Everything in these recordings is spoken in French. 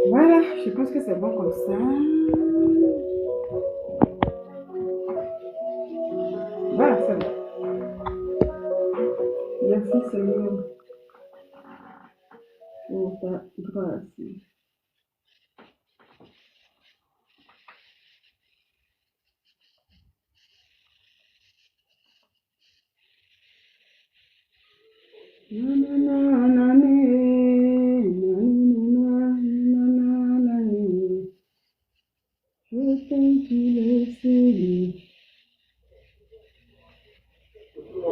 Voilà, je pense que c'est bon comme ça. Voilà, c'est bon. Merci Seigneur pour ta grâce. Je t'aime, le Seigneur.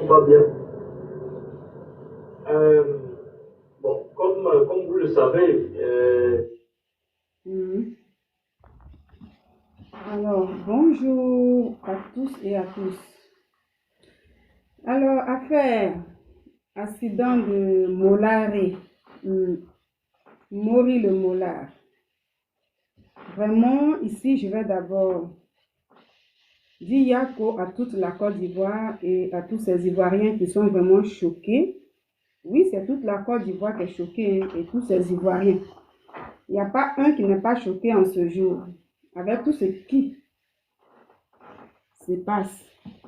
Pas bien. Bon, comme vous le savez, Alors, bonjour à tous et à tous. Alors, affaire accident de Mollare, Maury le Mollard. Vraiment, ici, je vais d'abord dire Yako à toute la Côte d'Ivoire et à tous ces Ivoiriens qui sont vraiment choqués. Oui, c'est toute la Côte d'Ivoire qui est choquée et tous ces Ivoiriens. Il n'y a pas un qui n'est pas choqué en ce jour. Avec tout ce qui se passe.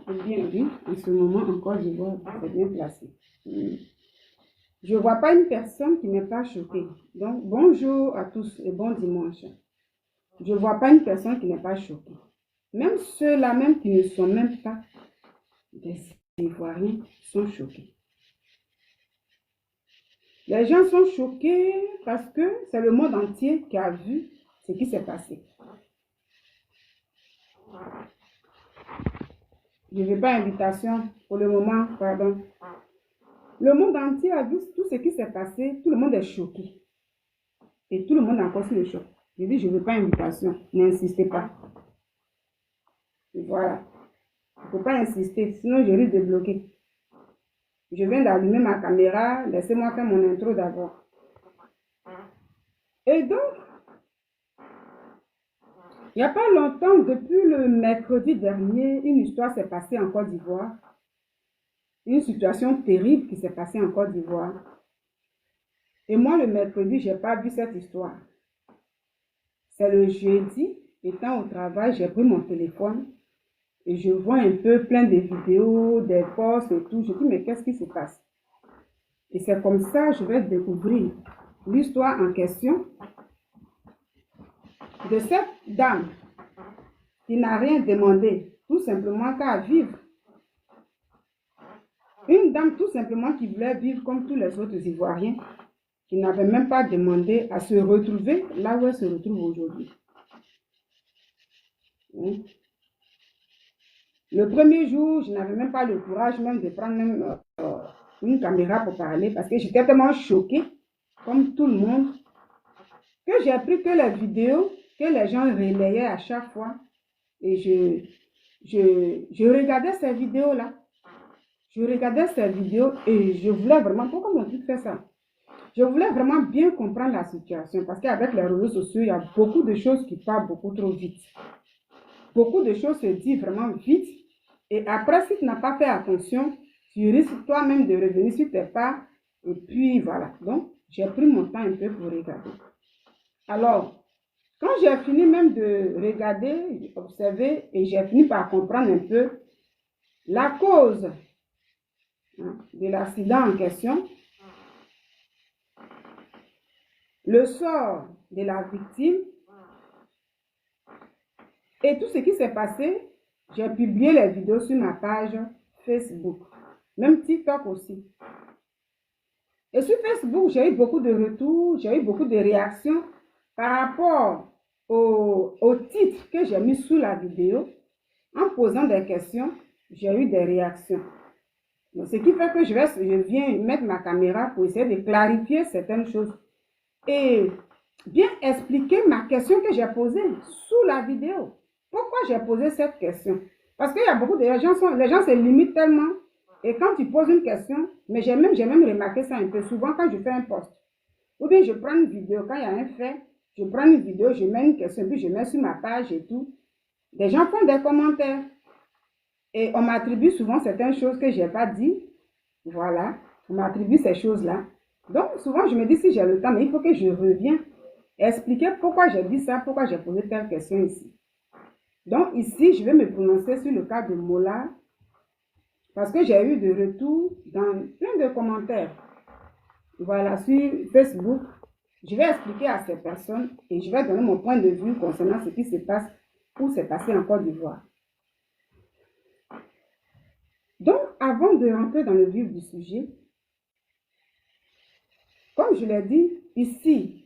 C'est bien vu, en ce moment en Côte d'Ivoire, c'est bien placé. Je ne vois pas une personne qui n'est pas choquée. Donc, bonjour à tous et bon dimanche. Je ne vois pas une personne qui n'est pas choquée. Même ceux-là même qui ne sont même pas des Ivoiriens sont choqués. Les gens sont choqués parce que c'est le monde entier qui a vu ce qui s'est passé. Je ne veux pas invitation pour le moment, pardon. Le monde entier a vu tout ce qui s'est passé, tout le monde est choqué. Et tout le monde a encore sur le choc. Je dis, je ne veux pas invitation, n'insistez pas. Et voilà. Il ne faut pas insister, sinon je risque de bloquer. Je viens d'allumer ma caméra, laissez-moi faire mon intro d'abord. Et donc, il n'y a pas longtemps, depuis le mercredi dernier, une histoire s'est passée en Côte d'Ivoire. Une situation terrible qui s'est passée en Côte d'Ivoire. Et moi, le mercredi, je n'ai pas vu cette histoire. C'est le jeudi, étant au travail, j'ai pris mon téléphone et je vois un peu plein de vidéos, des posts et tout. Je dis, mais qu'est-ce qui se passe? Et c'est comme ça que je vais découvrir l'histoire en question de cette dame qui n'a rien demandé, tout simplement qu'à vivre. Une dame tout simplement qui voulait vivre comme tous les autres Ivoiriens, qui n'avait même pas demandé à se retrouver là où elle se retrouve aujourd'hui. Le premier jour, je n'avais même pas le courage même de prendre même, une caméra pour parler parce que j'étais tellement choquée, comme tout le monde, que j'ai appris que les vidéos que les gens relayaient à chaque fois, et je regardais ces vidéos-là. Je regardais ces vidéos et je voulais vraiment, pourquoi mon truc fait ça? Je voulais vraiment bien comprendre la situation parce qu'avec les réseaux sociaux, il y a beaucoup de choses qui partent beaucoup trop vite. Beaucoup de choses se disent vraiment vite et après, si tu n'as pas fait attention, tu risques toi-même de revenir sur tes pas et puis voilà. Donc, j'ai pris mon temps un peu pour regarder. Alors, quand j'ai fini même de regarder, observer et j'ai fini par comprendre un peu la cause de l'accident en question, le sort de la victime et tout ce qui s'est passé, j'ai publié les vidéos sur ma page Facebook, même TikTok aussi. Et sur Facebook, j'ai eu beaucoup de retours, j'ai eu beaucoup de réactions par rapport au titre que j'ai mis sous la vidéo. En posant des questions, j'ai eu des réactions. Donc, ce qui fait que je viens mettre ma caméra pour essayer de clarifier certaines choses et bien expliquer ma question que j'ai posée sous la vidéo. Pourquoi j'ai posé cette question? Parce qu'il y a beaucoup de les gens se limitent tellement et quand tu poses une question, mais j'ai même remarqué ça un peu souvent quand je fais un post. Ou bien je prends une vidéo, quand il y a un fait, je prends une vidéo, je mets une question, puis je mets sur ma page et tout. Des gens font des commentaires. Et on m'attribue souvent certaines choses que je n'ai pas dit. Voilà, on m'attribue ces choses-là. Donc, souvent, je me dis, si j'ai le temps, mais il faut que je revienne expliquer pourquoi j'ai dit ça, pourquoi j'ai posé telle question ici. Donc, ici, je vais me prononcer sur le cas de Mola, parce que j'ai eu de retours dans plein de commentaires. Voilà, sur Facebook, je vais expliquer à ces personnes et je vais donner mon point de vue concernant ce qui se passe ou s'est passé en Côte d'Ivoire. Donc, avant de rentrer dans le vif du sujet, comme je l'ai dit, ici,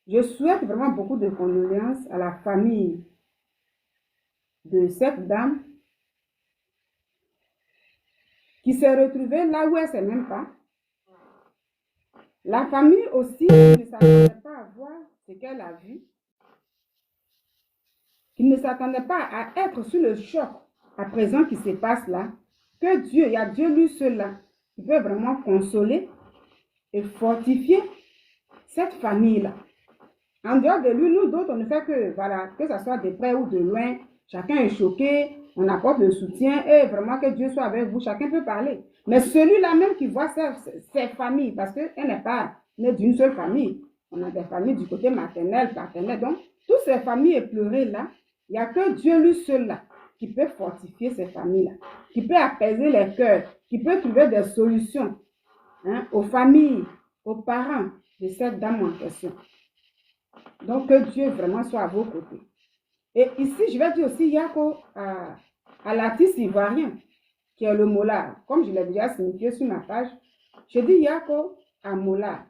je souhaite vraiment beaucoup de condoléances à la famille de cette dame qui s'est retrouvée là où elle ne sait même pas. La famille aussi qui ne s'attendait pas à voir ce qu'elle a vu, qui ne s'attendait pas à être sous le choc à présent qui se passe là, que Dieu, il y a Dieu lui seul là, qui peut vraiment consoler et fortifier cette famille-là. En dehors de lui, nous d'autres, on ne fait que, voilà, que ce soit de près ou de loin, chacun est choqué, on apporte le soutien et vraiment que Dieu soit avec vous, chacun peut parler. Mais celui-là même qui voit ses familles, parce qu'elle n'est pas née d'une seule famille, on a des familles du côté maternel, paternel, donc toutes ces familles éplorées là, il n'y a que Dieu lui seul là qui peut fortifier ces familles-là, qui peut apaiser les cœurs, qui peut trouver des solutions aux familles, aux parents de cette dame en question. Donc, que Dieu vraiment soit à vos côtés. Et ici, je vais dire aussi Yako à l'artiste ivoirien, qui est le Mola. Comme je l'ai déjà signifié sur ma page, je dis Yako à Mola.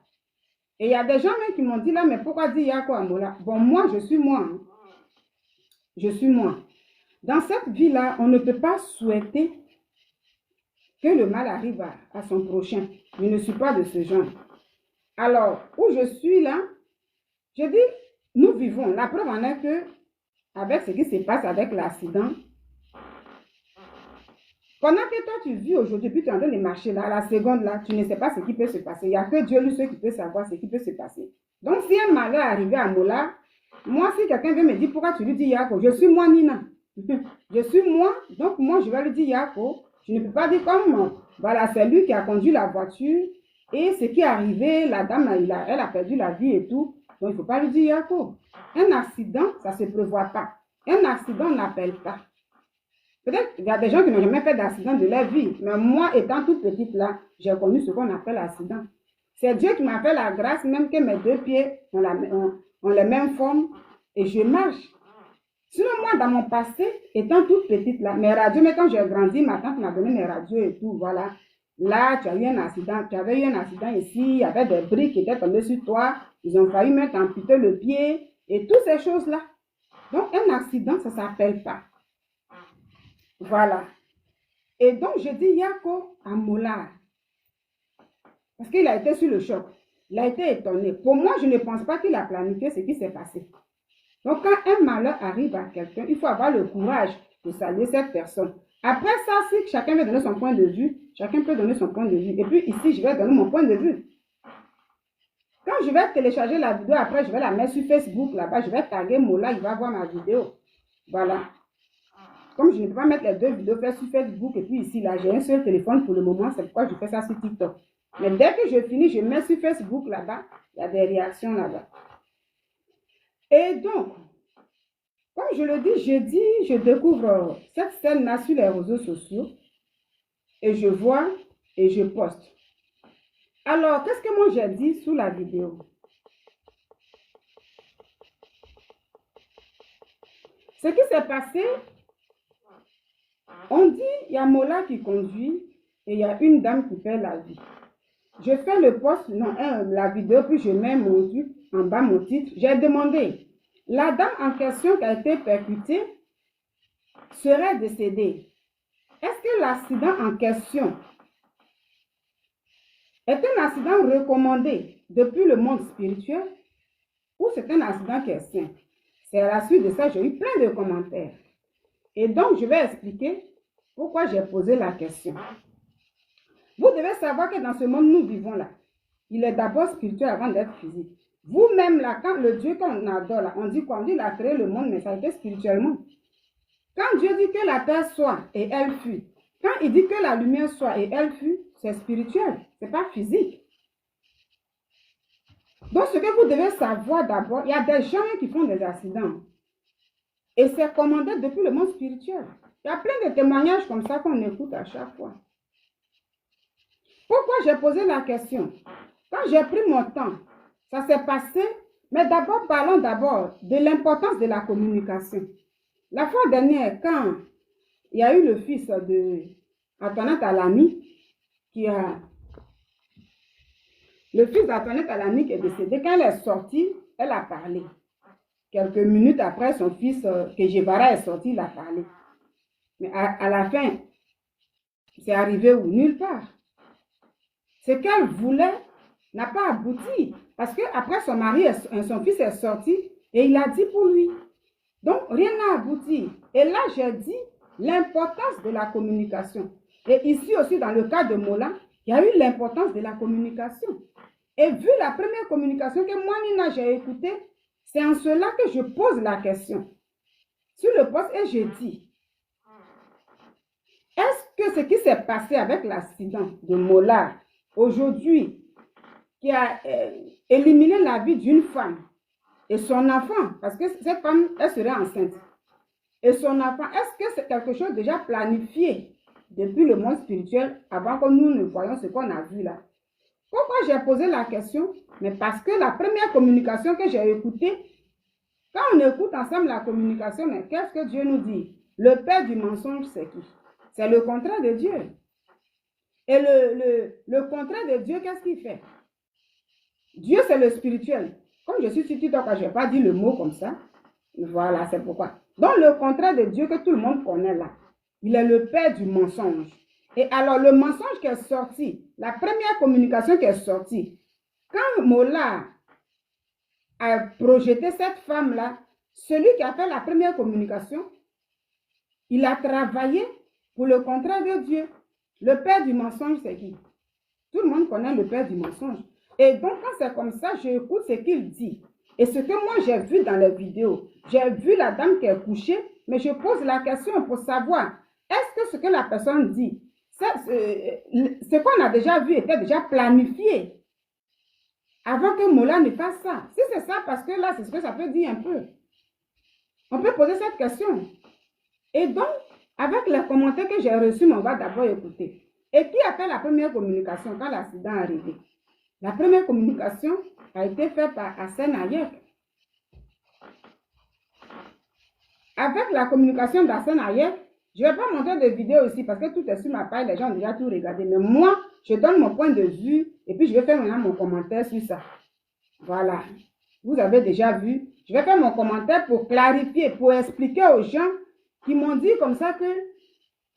Et il y a des gens même qui m'ont dit là, mais pourquoi dire Yako à Mola? Bon, moi, je suis moi. Je suis moi. Dans cette vie-là, on ne peut pas souhaiter que le mal arrive à son prochain. Je ne suis pas de ce genre. Alors, où je suis là, je dis, nous vivons. La preuve en est que, avec ce qui se passe avec l'accident, pendant que toi tu vis aujourd'hui, puis tu es en train de marcher là, à la seconde là, tu ne sais pas ce qui peut se passer. Il n'y a que Dieu lui seul qui peut savoir ce qui peut se passer. Donc, si un malheur est arrivé à Mola, moi, si quelqu'un veut me dire pourquoi tu lui dis Yako, je suis moi Nina. Je suis moi, donc moi je vais lui dire Yako. Je ne peux pas dire comme, voilà, c'est lui qui a conduit la voiture et ce qui est arrivé, la dame, elle a perdu la vie et tout. Donc, il ne faut pas lui dire Yako. Un accident, ça ne se prévoit pas. Un accident, on n'appelle pas. Peut-être qu'il y a des gens qui n'ont jamais fait d'accident de leur vie. Mais moi, étant toute petite là, j'ai connu ce qu'on appelle accident. C'est Dieu qui m'a fait la grâce, même que mes deux pieds ont la même forme et je marche. Sinon, moi, dans mon passé, étant toute petite là, mes radios, mais quand j'ai grandi, ma tante m'a donné mes radios et tout, voilà. Là, tu as eu un accident, tu avais eu un accident ici, il y avait des briques qui étaient tombées sur toi, ils ont failli mettre amputer le pied et toutes ces choses-là. Donc, un accident, ça ne s'appelle pas. Voilà. Et donc, je dis Yako à Mola. Parce qu'il a été sur le choc. Il a été étonné. Pour moi, je ne pense pas qu'il a planifié ce qui s'est passé. Donc, quand un malheur arrive à quelqu'un, il faut avoir le courage de saluer cette personne. Après ça, si chacun veut donner son point de vue, chacun peut donner son point de vue. Et puis ici, je vais donner mon point de vue. Quand je vais télécharger la vidéo, après, je vais la mettre sur Facebook, là-bas, je vais taguer Mola, il va voir ma vidéo. Voilà. Comme je ne peux pas mettre les deux vidéos faites sur Facebook et puis ici, là, j'ai un seul téléphone pour le moment, c'est pourquoi je fais ça sur TikTok. Mais dès que je finis, je mets sur Facebook là-bas, il y a des réactions là-bas. Et donc, comme je le dis, je découvre cette scène-là sur les réseaux sociaux et je vois et je poste. Alors, qu'est-ce que moi j'ai dit sous la vidéo? Ce qui s'est passé, on dit, il y a Mola qui conduit et il y a une dame qui fait la vie. Je fais le post, non, la vidéo, puis je mets mon truc en bas, mon titre. J'ai demandé, la dame en question qui a été percutée serait décédée. Est-ce que l'accident en question est un accident recommandé depuis le monde spirituel ou c'est un accident qui est sain? C'est à la suite de ça, j'ai eu plein de commentaires. Et donc, je vais expliquer pourquoi j'ai posé la question. Vous devez savoir que dans ce monde, nous vivons là. Il est d'abord spirituel avant d'être physique. Vous-même là, quand le Dieu qu'on adore là, on dit quoi? On dit qu'il a créé le monde, mais ça a été spirituellement. Quand Dieu dit que la terre soit et elle fut, quand il dit que la lumière soit et elle fut, c'est spirituel, c'est pas physique. Donc ce que vous devez savoir d'abord, il y a des gens qui font des accidents. Et c'est commandé depuis le monde spirituel. Il y a plein de témoignages comme ça qu'on écoute à chaque fois. Pourquoi j'ai posé la question? Quand j'ai pris mon temps, ça s'est passé, mais d'abord parlons d'abord de l'importance de la communication. La fois dernière, quand il y a eu le fils de Antoinette Alami, le fils d'Antoinette Alami qui est décédé, quand elle est sortie, elle a parlé. Quelques minutes après, son fils, Kejevara, est sorti, il a parlé. Mais à la fin, c'est arrivé où? Nulle part. Ce qu'elle voulait n'a pas abouti. Parce qu'après, son fils est sorti et il a dit pour lui. Donc, rien n'a abouti. Et là, j'ai dit l'importance de la communication. Et ici aussi, dans le cas de Mola, il y a eu l'importance de la communication. Et vu la première communication que moi, Nina, j'ai écoutée, c'est en cela que je pose la question. Sur le poste, et je dis, est-ce que ce qui s'est passé avec l'accident de Mola, aujourd'hui, qui a éliminé la vie d'une femme et son enfant, parce que cette femme, elle serait enceinte, et son enfant, est-ce que c'est quelque chose déjà planifié depuis le monde spirituel avant que nous ne voyions ce qu'on a vu là? Pourquoi j'ai posé la question? Mais parce que la première communication que j'ai écoutée, quand on écoute ensemble la communication, mais qu'est-ce que Dieu nous dit? Le père du mensonge, c'est qui? C'est le contraire de Dieu. Et le contraire de Dieu, qu'est-ce qu'il fait? Dieu, c'est le spirituel. Comme je suis sur TikTok, je n'ai pas dit le mot comme ça. Voilà, c'est pourquoi. Donc, le contraire de Dieu que tout le monde connaît là, il est le père du mensonge. Et alors, le mensonge qui est sorti, la première communication qui est sortie, quand Mola a projeté cette femme-là, celui qui a fait la première communication, il a travaillé pour le contraire de Dieu. Le père du mensonge, c'est qui? Tout le monde connaît le père du mensonge. Et donc, quand c'est comme ça, j'écoute ce qu'il dit. Et ce que moi, j'ai vu dans les vidéos, j'ai vu la dame qui est couchée, mais je pose la question pour savoir, est-ce que ce que la personne dit, ce qu'on a déjà vu était déjà planifié avant que Mola ne fasse ça. Si c'est ça, parce que là, c'est ce que ça peut dire un peu. On peut poser cette question. Et donc, avec les commentaires que j'ai reçus, on va d'abord écouter. Et qui a fait la première communication quand l'accident est arrivé? La première communication a été faite par Hassan Hayek. Avec la communication d'Hassan Hayek, je ne vais pas montrer de vidéo ici parce que tout est sur ma page, les gens ont déjà tout regardé. Mais moi, je donne mon point de vue et puis je vais faire maintenant mon commentaire sur ça. Voilà. Vous avez déjà vu. Je vais faire mon commentaire pour clarifier, pour expliquer aux gens qui m'ont dit comme ça que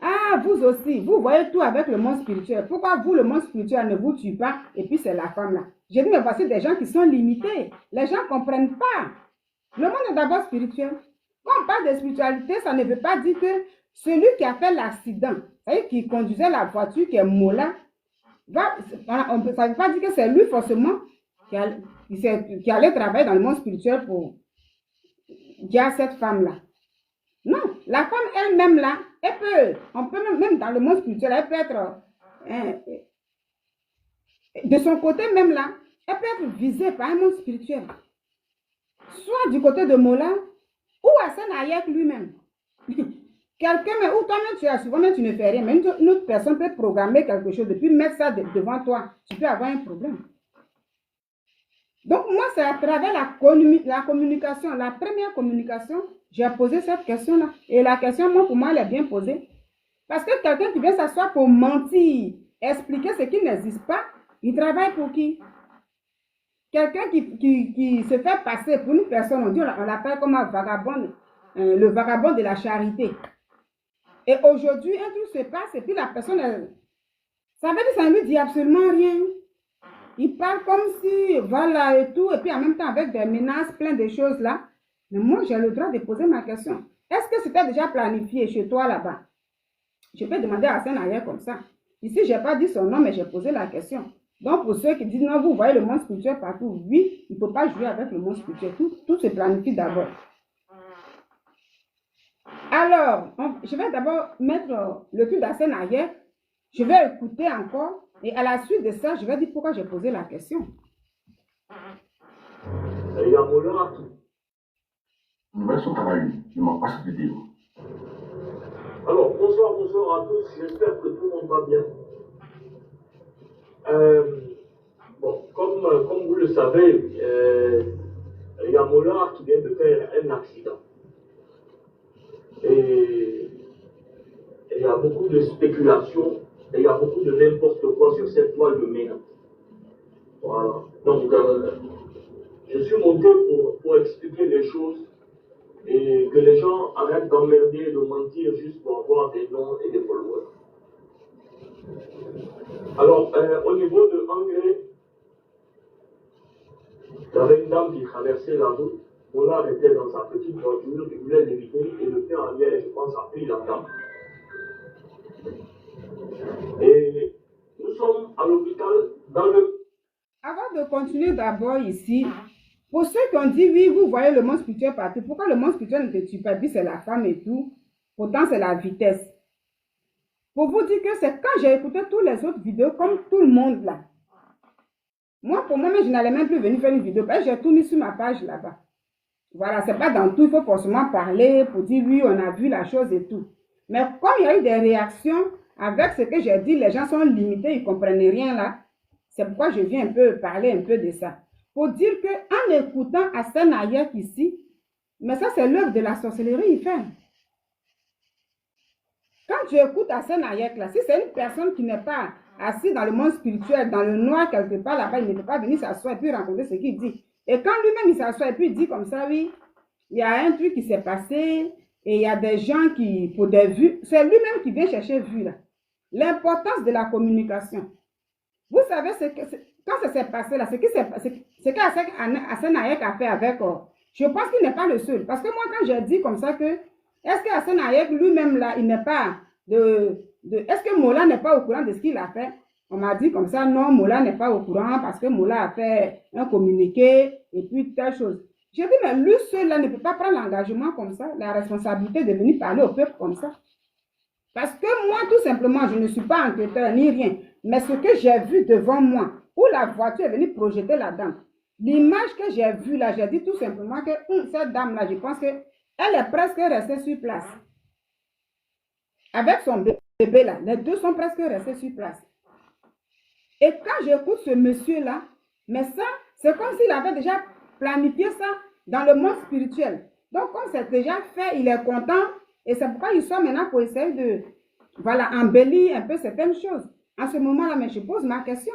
ah, vous aussi, vous voyez tout avec le monde spirituel. Pourquoi vous, le monde spirituel, ne vous tue pas et puis c'est la femme là? J'ai dit, mais voici des gens qui sont limités. Les gens ne comprennent pas. Le monde est d'abord spirituel. Quand on parle de spiritualité, ça ne veut pas dire que celui qui a fait l'accident, qui conduisait la voiture, qui est Mola, ça ne veut pas dire que c'est lui forcément qui allait travailler dans le monde spirituel pour guider cette femme-là. Non, la femme elle-même là, on peut même dans le monde spirituel, elle peut être, de son côté même là, elle peut être visée par un monde spirituel. Soit du côté de Mola, ou Hassan Hayek lui-même. Quelqu'un, mais ou toi-même tu as souvent, tu ne fais rien, mais une autre personne peut programmer quelque chose, et puis mettre ça devant toi, tu peux avoir un problème. Donc moi, c'est à travers la communication, la première communication, j'ai posé cette question-là. Et la question, moi, pour moi, elle est bien posée. Parce que quelqu'un qui vient s'asseoir pour mentir, expliquer ce qui n'existe pas, il travaille pour qui? Quelqu'un qui se fait passer pour une personne, on l'appelle comme un vagabond, le vagabond de la charité. Et aujourd'hui, un truc se passe et puis la personne, ça veut dire que ça ne lui dit absolument rien. Il parle comme si, voilà et tout, et puis en même temps avec des menaces, plein de choses là. Mais moi, j'ai le droit de poser ma question. Est-ce que c'était déjà planifié chez toi là-bas? Je peux demander à Hassan Hayek comme ça. Ici, je n'ai pas dit son nom, mais j'ai posé la question. Donc, pour ceux qui disent, non, vous voyez le monde spirituel partout, oui, il ne faut pas jouer avec le monde spirituel. Tout se planifie d'abord. Alors, je vais d'abord mettre le truc d'Hassan Hayek. Je vais écouter encore. Et à la suite de ça, je vais dire pourquoi j'ai posé la question. Il y a Mola. Version Tabayu, je m'en passe cette vidéo. Alors, bonsoir à tous. J'espère que tout le monde va bien. Bon, comme vous le savez, il y a Mola qui vient de faire un accident. Et il y a beaucoup de spéculations, et il y a beaucoup de n'importe quoi sur cette toile de Ménat. Voilà. Donc, je suis monté pour expliquer les choses et que les gens arrêtent d'emmerder et de mentir juste pour avoir des noms et des followers. Alors, au niveau de Angers, il y avait une dame qui traversait la route. Mola était dans sa petite voiture, il voulait l'éviter et le fait en l'air, je pense, a pris la dame. Et nous sommes à l'hôpital dans le... Avant de continuer d'abord ici, pour ceux qui ont dit, oui, vous voyez le monde spirituel partout, pourquoi le monde spirituel ne te tue pas? Puis c'est la femme et tout. Pourtant, c'est la vitesse. Pour vous dire que c'est quand j'ai écouté toutes les autres vidéos, comme tout le monde là. Moi, pour moi, je n'allais même plus venir faire une vidéo. Parce que j'ai tout mis sur ma page là-bas. Voilà, c'est pas dans tout, il faut forcément parler pour dire, oui, on a vu la chose et tout. Mais comme il y a eu des réactions avec ce que j'ai dit, les gens sont limités, ils ne comprennent rien là. C'est pourquoi je viens un peu parler un peu de ça. Pour dire qu'en écoutant Hassan Hayek ici, mais ça c'est l'œuvre de la sorcellerie, il fait. Quand tu écoutes Hassan Hayek là, si c'est une personne qui n'est pas assise dans le monde spirituel, dans le noir quelque part là-bas, il ne peut pas venir s'asseoir et puis raconter ce qu'il dit. Et quand lui-même il s'assoit et puis il dit comme ça, oui, il y a un truc qui s'est passé et il y a des gens qui, pour des vues, c'est lui-même qui vient chercher vues là. L'importance de la communication. Vous savez, quand ça s'est passé là, ce qu'Hassan Hayek a fait avec, je pense qu'il n'est pas le seul. Parce que moi, quand j'ai dit comme ça que, est-ce que Hassan Hayek lui-même là, il n'est pas est-ce que Mola n'est pas au courant de ce qu'il a fait? On m'a dit comme ça, non, Mola n'est pas au courant parce que Mola a fait un communiqué et puis telle chose. J'ai dit, mais lui seul là ne peut pas prendre l'engagement comme ça, la responsabilité de venir parler au peuple comme ça. Parce que moi, tout simplement, je ne suis pas enquêteur ni rien. Mais ce que j'ai vu devant moi, où la voiture est venue projeter la dame, l'image que j'ai vue là, j'ai dit tout simplement que cette dame-là, je pense qu'elle est presque restée sur place. Avec son bébé là, les deux sont presque restés sur place. Et quand j'écoute ce monsieur-là, mais ça, c'est comme s'il avait déjà planifié ça dans le monde spirituel. Donc, comme c'est déjà fait, il est content. Et c'est pourquoi il sort maintenant pour essayer de, voilà, embellir un peu certaines choses. En ce moment-là, mais je pose ma question.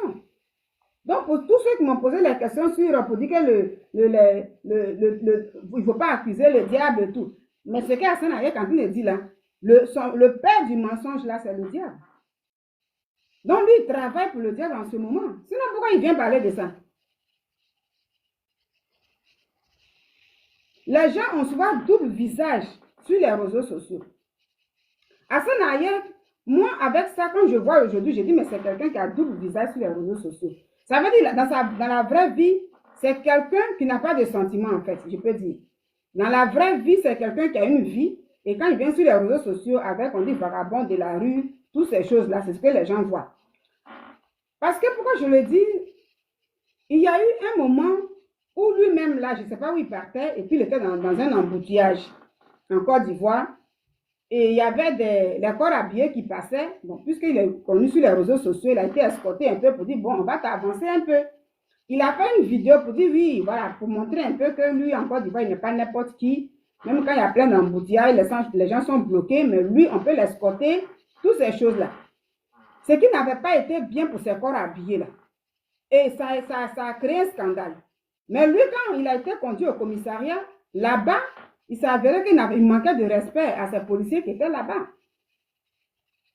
Donc, pour tous ceux qui m'ont posé les questions pour dire que il ne faut pas accuser le diable et tout. Mais ce qu'Hassan Ayek quand il dit là, le père du mensonge là, c'est le diable. Donc, lui, il travaille pour le diable en ce moment. Sinon, pourquoi il vient parler de ça? Les gens ont souvent double visage sur les réseaux sociaux. Hassan Ayek, moi, avec ça, quand je vois aujourd'hui, j'ai dit, mais c'est quelqu'un qui a double visage sur les réseaux sociaux. Ça veut dire, dans la vraie vie, c'est quelqu'un qui n'a pas de sentiments, en fait, je peux dire. Dans la vraie vie, c'est quelqu'un qui a une vie, et quand il vient sur les réseaux sociaux avec, on dit, vagabond de la rue, toutes ces choses-là, c'est ce que les gens voient. Parce que, pourquoi je le dis, il y a eu un moment où lui-même, là, je ne sais pas où il partait, et puis il était dans un embouteillage en Côte d'Ivoire, et il y avait des corps habillés qui passaient. Bon, puisqu'il est connu sur les réseaux sociaux, il a été escorté un peu pour dire, bon, on va t'avancer un peu. Il a fait une vidéo pour dire, oui, voilà, pour montrer un peu que lui, en Côte d'Ivoire, il n'est pas n'importe qui. Même quand il y a plein d'embouteillages, les gens sont bloqués, mais lui, on peut l'escorter, toutes ces choses-là. Ce qui n'avait pas été bien pour ces corps habillés-là. Et ça a créé un scandale. Mais lui, quand il a été conduit au commissariat, là-bas, il s'est avéré qu'il manquait de respect à ces policiers qui étaient là-bas.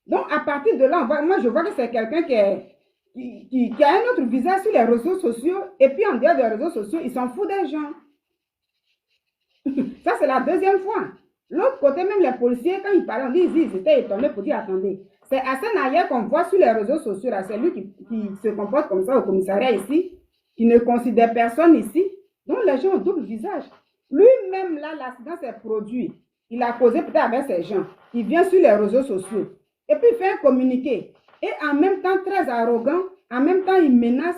Donc, à partir de là, moi, je vois que c'est quelqu'un qui a un autre visage sur les réseaux sociaux. Et puis, en dehors des réseaux sociaux, il s'en fout des gens. Ça, c'est la deuxième fois. L'autre côté, même les policiers, quand ils parlaient, on dit, ils étaient étonnés pour dire, attendez, c'est Hassan Ayek qu'on voit sur les réseaux sociaux. C'est lui qui se comporte comme ça au commissariat ici, qui ne considère personne ici. Donc, les gens ont double visage. Lui-même, là, l'accident s'est produit. Il a causé peut-être avec ces gens. Il vient sur les réseaux sociaux. Et puis, il fait un communiqué. Et en même temps, très arrogant. En même temps, il menace.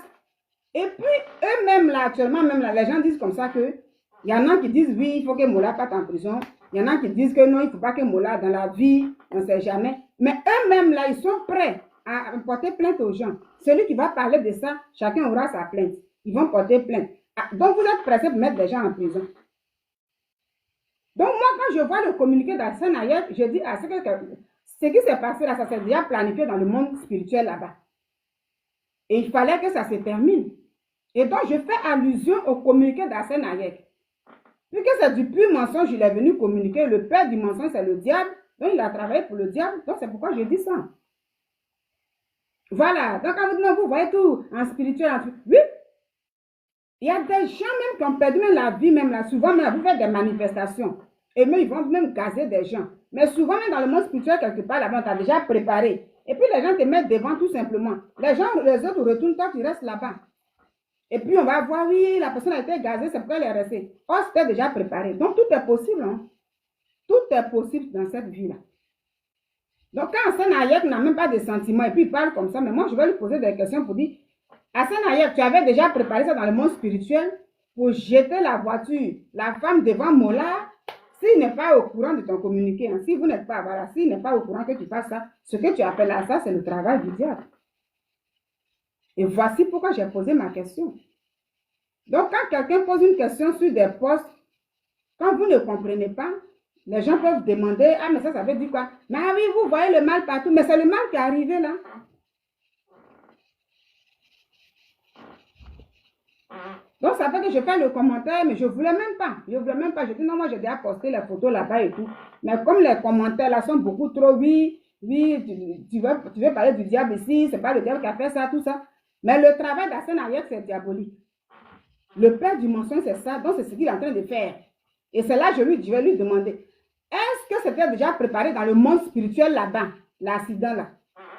Et puis, eux-mêmes, là, actuellement, même là, les gens disent comme ça que il y en a qui disent, oui, il faut que Mola parte en prison. Il y en a qui disent que non, il ne faut pas que Mola, dans la vie, on ne sait jamais. Mais eux-mêmes, là, ils sont prêts à porter plainte aux gens. Celui qui va parler de ça, chacun aura sa plainte. Ils vont porter plainte. Donc, vous êtes pressés pour mettre des gens en prison. Donc, moi, quand je vois le communiqué d'Hassan Ayek, je dis, ce qui s'est passé là, ça s'est déjà planifié dans le monde spirituel là-bas. Et il fallait que ça se termine. Et donc, je fais allusion au communiqué d'Hassan Ayek. Puisque c'est du pur mensonge, il est venu communiquer. Le père du mensonge, c'est le diable. Donc, il a travaillé pour le diable. Donc, c'est pourquoi je dis ça. Voilà. Donc, quand vous voyez tout en spirituel, oui. Il y a des gens même qui ont perdu même la vie, même là. Souvent, même, vous faites des manifestations. Et même, ils vont même gazer des gens. Mais souvent, même dans le monde spirituel, quelque part, là-bas, on t'a déjà préparé. Et puis, les gens te mettent devant tout simplement. Les autres retournent, toi, tu restes là-bas. Et puis, on va voir, oui, la personne a été gazée, c'est pourquoi elle est restée. Oh, c'était déjà préparé. Donc, tout est possible. Hein? Tout est possible dans cette vie-là. Donc, quand Hassan Ayek n'a même pas de sentiments, et puis il parle comme ça, mais moi, je vais lui poser des questions pour dire, Hassan Ayek, tu avais déjà préparé ça dans le monde spirituel pour jeter la voiture, la femme devant Mola, s'il n'est pas au courant de ton communiqué, hein, si vous n'êtes pas, voilà, s'il n'est pas au courant que tu fasses ça, ce que tu appelles à ça, c'est le travail du diable. Et voici pourquoi j'ai posé ma question. Donc, quand quelqu'un pose une question sur des postes, quand vous ne comprenez pas, les gens peuvent demander, ah, mais ça veut dire quoi? Mais ah oui, vous voyez le mal partout, mais c'est le mal qui est arrivé là. Donc, ça fait que je fais le commentaire, mais je ne voulais même pas. Je dis, non, moi, j'ai déjà posté les photos là-bas et tout. Mais comme les commentaires là sont beaucoup trop, oui, tu veux parler du diable ici, c'est pas le diable qui a fait ça, tout ça. Mais le travail d'Hassan Ayek, c'est diabolique. Le père du mensonge, c'est ça. Donc, c'est ce qu'il est en train de faire. Et c'est là que je vais lui demander, est-ce que c'était déjà préparé dans le monde spirituel là-bas, l'accident là?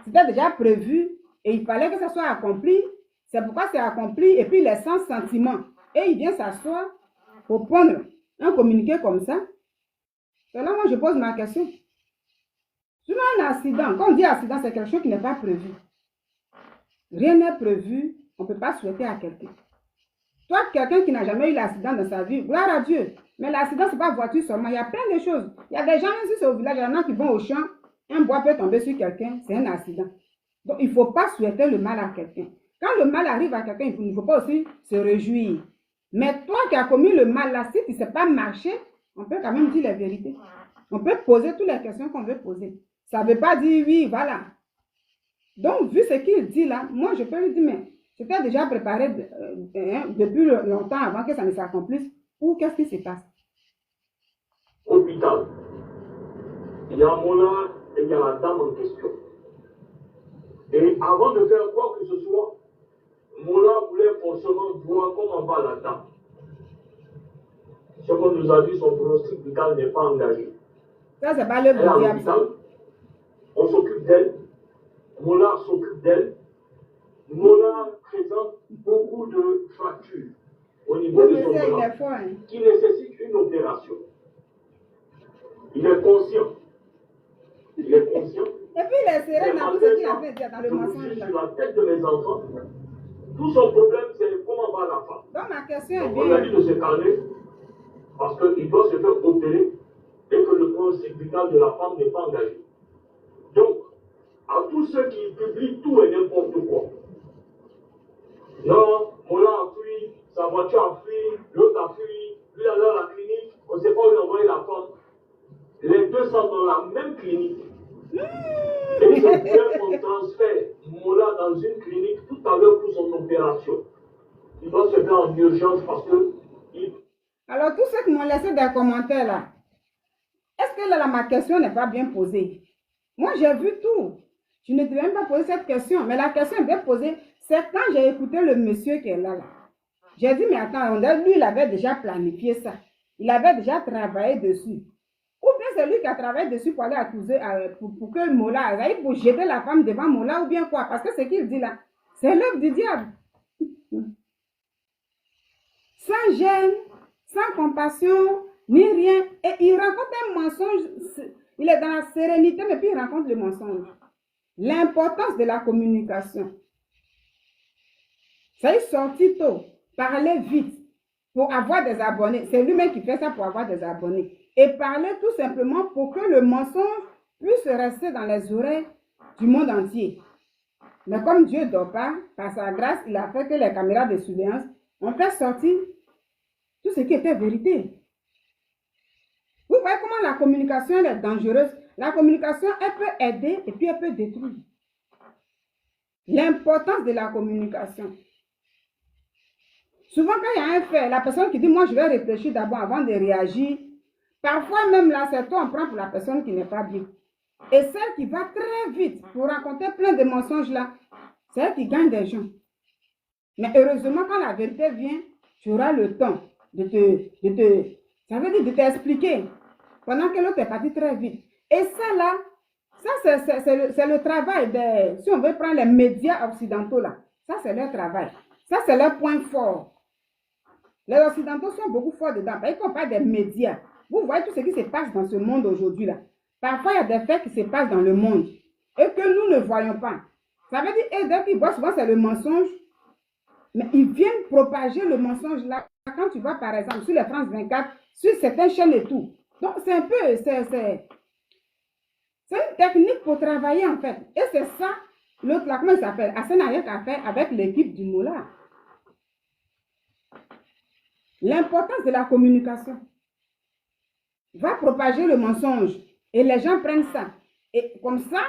C'était déjà prévu et il fallait que ça soit accompli. C'est pourquoi c'est accompli et puis il est sans sentiment. Et il vient s'asseoir pour prendre un communiqué comme ça. C'est là moi je pose ma question. Sinon, un accident, quand on dit accident, c'est quelque chose qui n'est pas prévu. Rien n'est prévu, on ne peut pas souhaiter à quelqu'un. Toi, quelqu'un qui n'a jamais eu l'accident dans sa vie, gloire à Dieu. Mais l'accident, ce n'est pas voiture seulement. Il y a plein de choses. Il y a des gens, même si c'est au village, il y en a qui vont au champ, un bois peut tomber sur quelqu'un, c'est un accident. Donc, il ne faut pas souhaiter le mal à quelqu'un. Quand le mal arrive à quelqu'un, il ne faut pas aussi se réjouir. Mais toi qui as commis le mal là, si tu ne sais pas marcher, on peut quand même dire la vérité. On peut poser toutes les questions qu'on veut poser. Ça ne veut pas dire oui, voilà. Donc, vu ce qu'il dit là, moi, je peux lui dire, mais c'était déjà préparé depuis longtemps avant que ça ne s'accomplisse. Ou qu'est-ce qui se passe? Hôpital. Il y a Mola et il y a la dame en question. Et avant de faire quoi que ce soit, Mola voulait forcément voir comment va la dame. Ce qu'on nous a dit, son pronostic vital n'est pas engagé. Ça, c'est pas le Elle est à diable. l'hôpital, on s'occupe d'elle, Mola s'occupe d'elle. Mola présente beaucoup de fractures au niveau Le de monsieur, son il bras est fort. Hein. qui nécessite une opération. Il est conscient. Il est conscient. Et puis, il est serein dans tout ce qu'il a fait dans le Je me mensonge. suis Là. sur la tête de mes enfants. Tout son problème, c'est comment va la femme. Donc, ma question est Donc, on a dit bien. de se calmer parce qu'il doit se faire opérer et que le pronostic vital de la femme n'est pas engagé. Donc, à tous ceux qui publient tout et n'importe quoi. Non, Mola a fui, sa voiture a fui, l'autre a fui, lui allait à la clinique, on ne sait pas où il a envoyé la femme. Les deux sont dans la même clinique. Et je voulais qu'on transfère Mola dans une clinique tout à l'heure pour son opération. Il doit se faire en urgence parce que... Alors, tous ceux qui m'ont laissé des commentaires là, est-ce que là, ma question n'est pas bien posée? Moi, j'ai vu tout. Je ne devais même pas poser cette question, mais la question est bien posée. C'est quand j'ai écouté le monsieur qui est là. J'ai dit, mais attends, lui, il avait déjà planifié ça. Il avait déjà travaillé dessus. Ou bien c'est lui qui a travaillé dessus pour aller accuser, pour que Mola, pour jeter la femme devant Mola, ou bien quoi? Parce que ce qu'il dit là, c'est l'œuvre du diable. Sans gêne, sans compassion, ni rien. Et il raconte un mensonge. Il est dans la sérénité, mais puis il raconte le mensonge. L'importance de la communication. Ça est sorti tôt, parler vite pour avoir des abonnés. C'est lui-même qui fait ça pour avoir des abonnés. Et parler tout simplement pour que le mensonge puisse rester dans les oreilles du monde entier. Mais comme Dieu ne dort pas, par sa grâce, il a fait que les caméras de surveillance ont fait sortir tout ce qui était vérité. Vous voyez comment la communication elle est dangereuse. La communication, elle peut aider et puis elle peut détruire. L'importance de la communication. Souvent, quand il y a un fait, la personne qui dit, moi, je vais réfléchir d'abord avant de réagir. Parfois, même là, c'est toi, on prend pour la personne qui n'est pas bien. Et celle qui va très vite pour raconter plein de mensonges là, c'est elle qui gagne des gens. Mais heureusement, quand la vérité vient, tu auras le temps ça veut dire de t'expliquer. Pendant que l'autre est parti très vite. Et ça là, ça c'est le travail des, si on veut prendre les médias occidentaux là, ça c'est leur travail. Ça c'est leur point fort. Les occidentaux sont beaucoup forts dedans. Parce qu'on parle des médias. Vous voyez tout ce qui se passe dans ce monde aujourd'hui là. Parfois il y a des faits qui se passent dans le monde et que nous ne voyons pas. Ça veut dire, et dès qu'ils voient souvent c'est le mensonge, mais ils viennent propager le mensonge là. Quand tu vas par exemple sur les France 24, sur certaines chaînes et tout. Donc c'est un peu, c'est une technique pour travailler en fait. Et c'est ça, l'autre là, comment il s'appelle? Hassan Ayek a fait avec l'équipe du Moula. L'importance de la communication va propager le mensonge et les gens prennent ça. Et comme ça,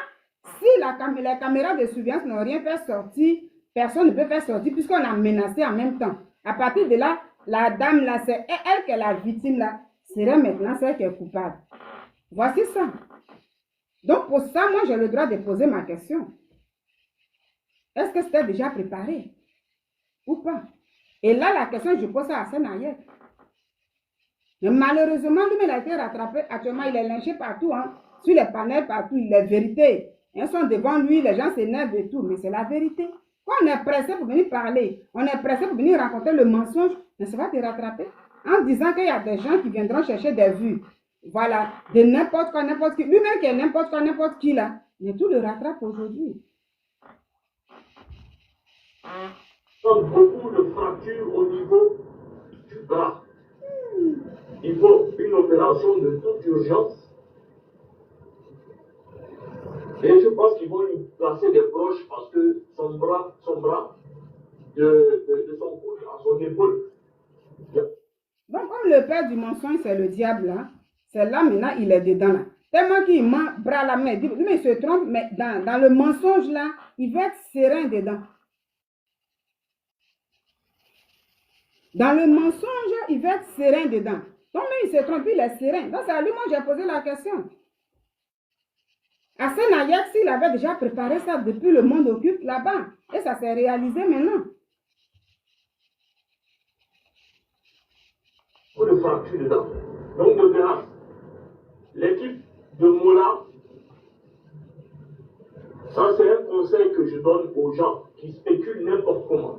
si les caméras de surveillance n'ont rien fait sortir, personne ne peut faire sortir puisqu'on a menacé en même temps. À partir de là, la dame là, c'est elle qui est la victime là, serait maintenant celle qui est coupable. Voici ça. Donc pour ça, moi j'ai le droit de poser ma question. Est-ce que c'était déjà préparé ou pas? Et là, la question, je pose ça à Hassan Ayek. Mais malheureusement, lui, il a été rattrapé. Actuellement, il est lynché partout, hein, sur les panels, partout. Les vérités. Ils sont devant lui, les gens s'énervent et tout. Mais c'est la vérité. Quand on est pressé pour venir parler, on est pressé pour venir raconter le mensonge, mais ça va te rattraper. En disant qu'il y a des gens qui viendront chercher des vues. voilà, de n'importe quoi, n'importe qui. Lui-même qui est n'importe quoi, n'importe qui là, mais tout le rattrape aujourd'hui. Beaucoup de fractures au niveau du bras. Il faut une opération de toute urgence. Et je pense qu'ils vont lui placer des broches parce que son bras de son coude à son épaule. Donc, comme le père du mensonge, c'est le diable là, c'est là maintenant, il est dedans là. Tellement qu'il ment, bras la main, mais il se trompe, mais dans le mensonge là, il va être serein dedans. Dans le mensonge, il va être serein dedans. Donc, mais il se trompe, il est serein. Donc, c'est à lui, moi, j'ai posé la question. Hassan Ayek, s'il avait déjà préparé ça depuis le monde occupe là-bas, et ça s'est réalisé maintenant. Pour le fracture dedans. Donc, de grâce, l'équipe de Mola, ça c'est un conseil que je donne aux gens qui spéculent n'importe comment.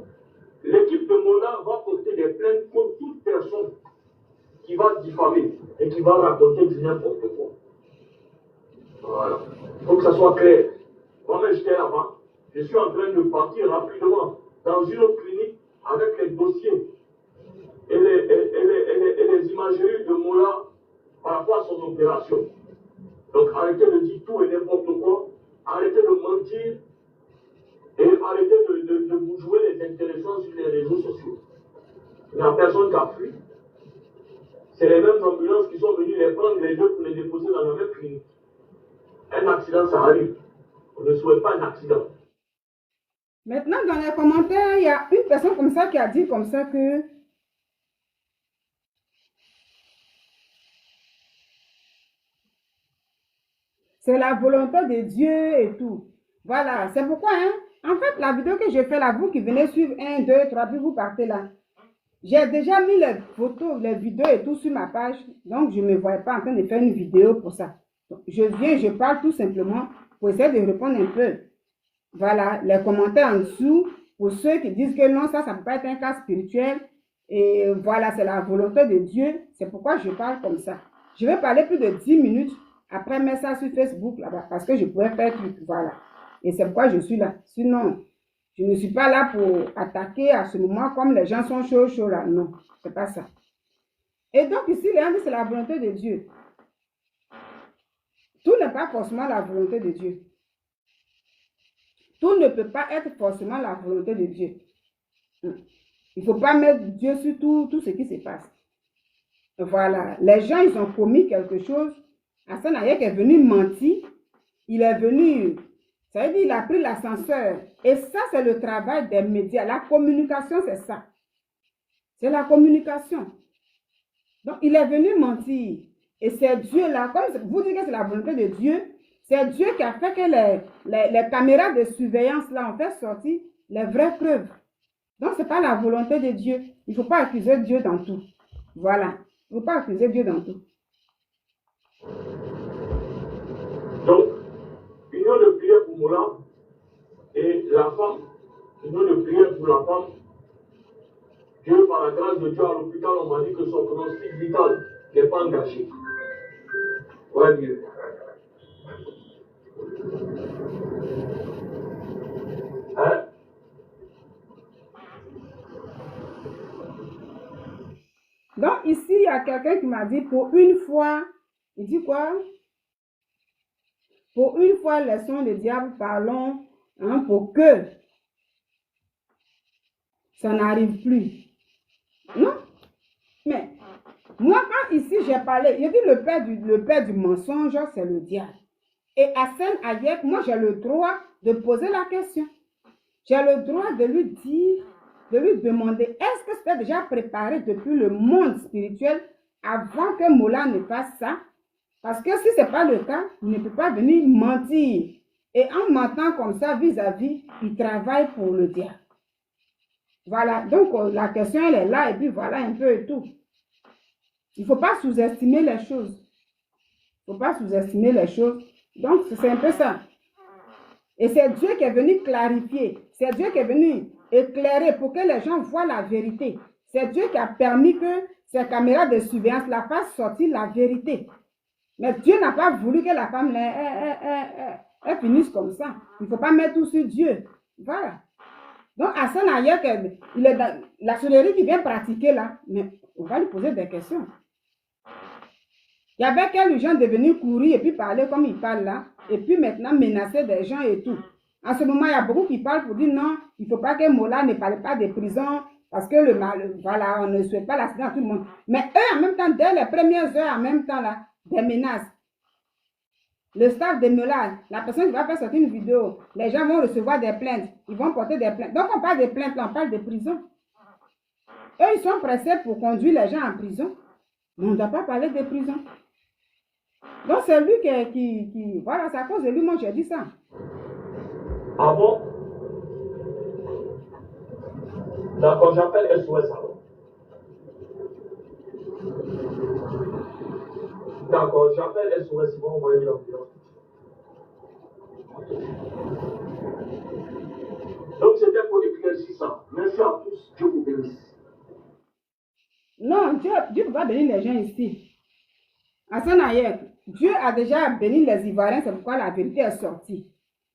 L'équipe de Mola va porter des plaintes contre toute personne qui va diffamer et qui va raconter du n'importe quoi. Voilà. Il faut que ça soit clair. Moi-même, j'étais là-bas. Je suis en train de partir rapidement dans une autre clinique avec les dossiers et les imageries de Mola par rapport à son opération. Donc, arrêtez de dire tout et n'importe quoi. Arrêtez de mentir et arrêtez de vous jouer les intéressants sur les réseaux sociaux. Il n'y a personne qui a fui. C'est les mêmes ambulances qui sont venues les prendre les deux pour les déposer dans la même clinique. Un accident, ça arrive. On ne souhaite pas un accident. Maintenant, dans les commentaires, il y a une personne comme ça qui a dit comme ça que c'est la volonté de Dieu et tout. Voilà, c'est pourquoi, hein, en fait, la vidéo que j'ai fait là, vous qui venez suivre 1, 2, 3, puis vous partez là. J'ai déjà mis les photos, les vidéos et tout sur ma page, donc je ne me voyais pas en train de faire une vidéo pour ça. Donc, je viens, je parle tout simplement pour essayer de répondre un peu. Voilà, les commentaires en dessous, pour ceux qui disent que non, ça ne peut pas être un cas spirituel. Et voilà, c'est la volonté de Dieu. C'est pourquoi je parle comme ça. Je vais parler plus de 10 minutes, après mettre ça sur Facebook là-bas, parce que je pourrais faire tout, voilà. Et c'est pourquoi je suis là. Sinon, je ne suis pas là pour attaquer à ce moment comme les gens sont chauds là. Non, c'est pas ça. Et donc ici, Léon dit c'est la volonté de Dieu. Tout n'est pas forcément la volonté de Dieu. Tout ne peut pas être forcément la volonté de Dieu. Il ne faut pas mettre Dieu sur tout ce qui se passe. Voilà. Les gens, ils ont commis quelque chose. Hassan Ayek est venu mentir. Il est venu, ça veut dire, il a pris l'ascenseur. Et ça, c'est le travail des médias. La communication, c'est ça. C'est la communication. Donc, il est venu mentir. Et c'est Dieu là, comme vous dites que c'est la volonté de Dieu, c'est Dieu qui a fait que les caméras de surveillance là ont fait sortir les vraies preuves. Donc, ce n'est pas la volonté de Dieu. Il ne faut pas accuser Dieu dans tout. Voilà. Il ne faut pas accuser Dieu dans tout. Donc, union de prière pour Mola et la femme, union de prière pour la femme. Dieu, par la grâce de Dieu, à l'hôpital, on m'a dit que son pronostic vital n'est pas engagé. Ouais, Dieu. Hein? Donc, ici, il y a quelqu'un qui m'a dit, pour une fois, il dit quoi? Pour une fois, laissons le diable, parlons, hein, pour que ça n'arrive plus. Non? Mais, moi, quand ici, j'ai parlé, il dit le père du mensonge, c'est le diable. Et Hassan Ayek, moi, j'ai le droit de poser la question. J'ai le droit de lui dire, de lui demander, est-ce que c'était déjà préparé depuis le monde spirituel avant que Mola ne fasse ça? Parce que si ce n'est pas le cas, il ne peut pas venir mentir. Et en mentant comme ça vis-à-vis, il travaille pour le diable. Voilà, donc la question elle est là et puis voilà un peu et tout. Il ne faut pas sous-estimer les choses. Il ne faut pas sous-estimer les choses. Donc c'est un peu ça. Et c'est Dieu qui est venu clarifier. C'est Dieu qui est venu éclairer pour que les gens voient la vérité. C'est Dieu qui a permis que ces caméras de surveillance la fassent sortir la vérité. Mais Dieu n'a pas voulu que la femme elle finisse comme ça. Il ne faut pas mettre tout sur Dieu. Voilà. Donc, Hassan Ayek, il est dans la sorcellerie qu'il vient pratiquer là, mais on va lui poser des questions. Il y avait quelques gens de venir courir et puis parler comme il parle là, et puis maintenant menacer des gens et tout. En ce moment, il y a beaucoup qui parlent pour dire non, il ne faut pas que Mola ne parle pas des prisons, parce que voilà, on ne souhaite pas l'accident à tout le monde. Mais eux, en même temps, dès les premières heures, en même temps là, des menaces. Le staff de Mola, la personne qui va faire sortir une vidéo, les gens vont recevoir des plaintes, ils vont porter des plaintes. Donc on parle de plaintes, là, on parle de prison. Eux, ils sont pressés pour conduire les gens en prison. Mais on ne doit pas parler de prison. Donc c'est lui qui voilà, c'est à cause de lui, moi j'ai dit ça. Ah bon? D'accord, j'appelle SOS alors. D'accord, j'appelle SOS, ils vont envoyer l'ambulance. Donc c'était pour éclaircir ça. Merci à tous, Dieu vous bénisse. Non, Dieu ne peut pas bénir les gens ici. Hassan Ayek, Dieu a déjà béni les Ivoiriens, c'est pourquoi la vérité est sortie.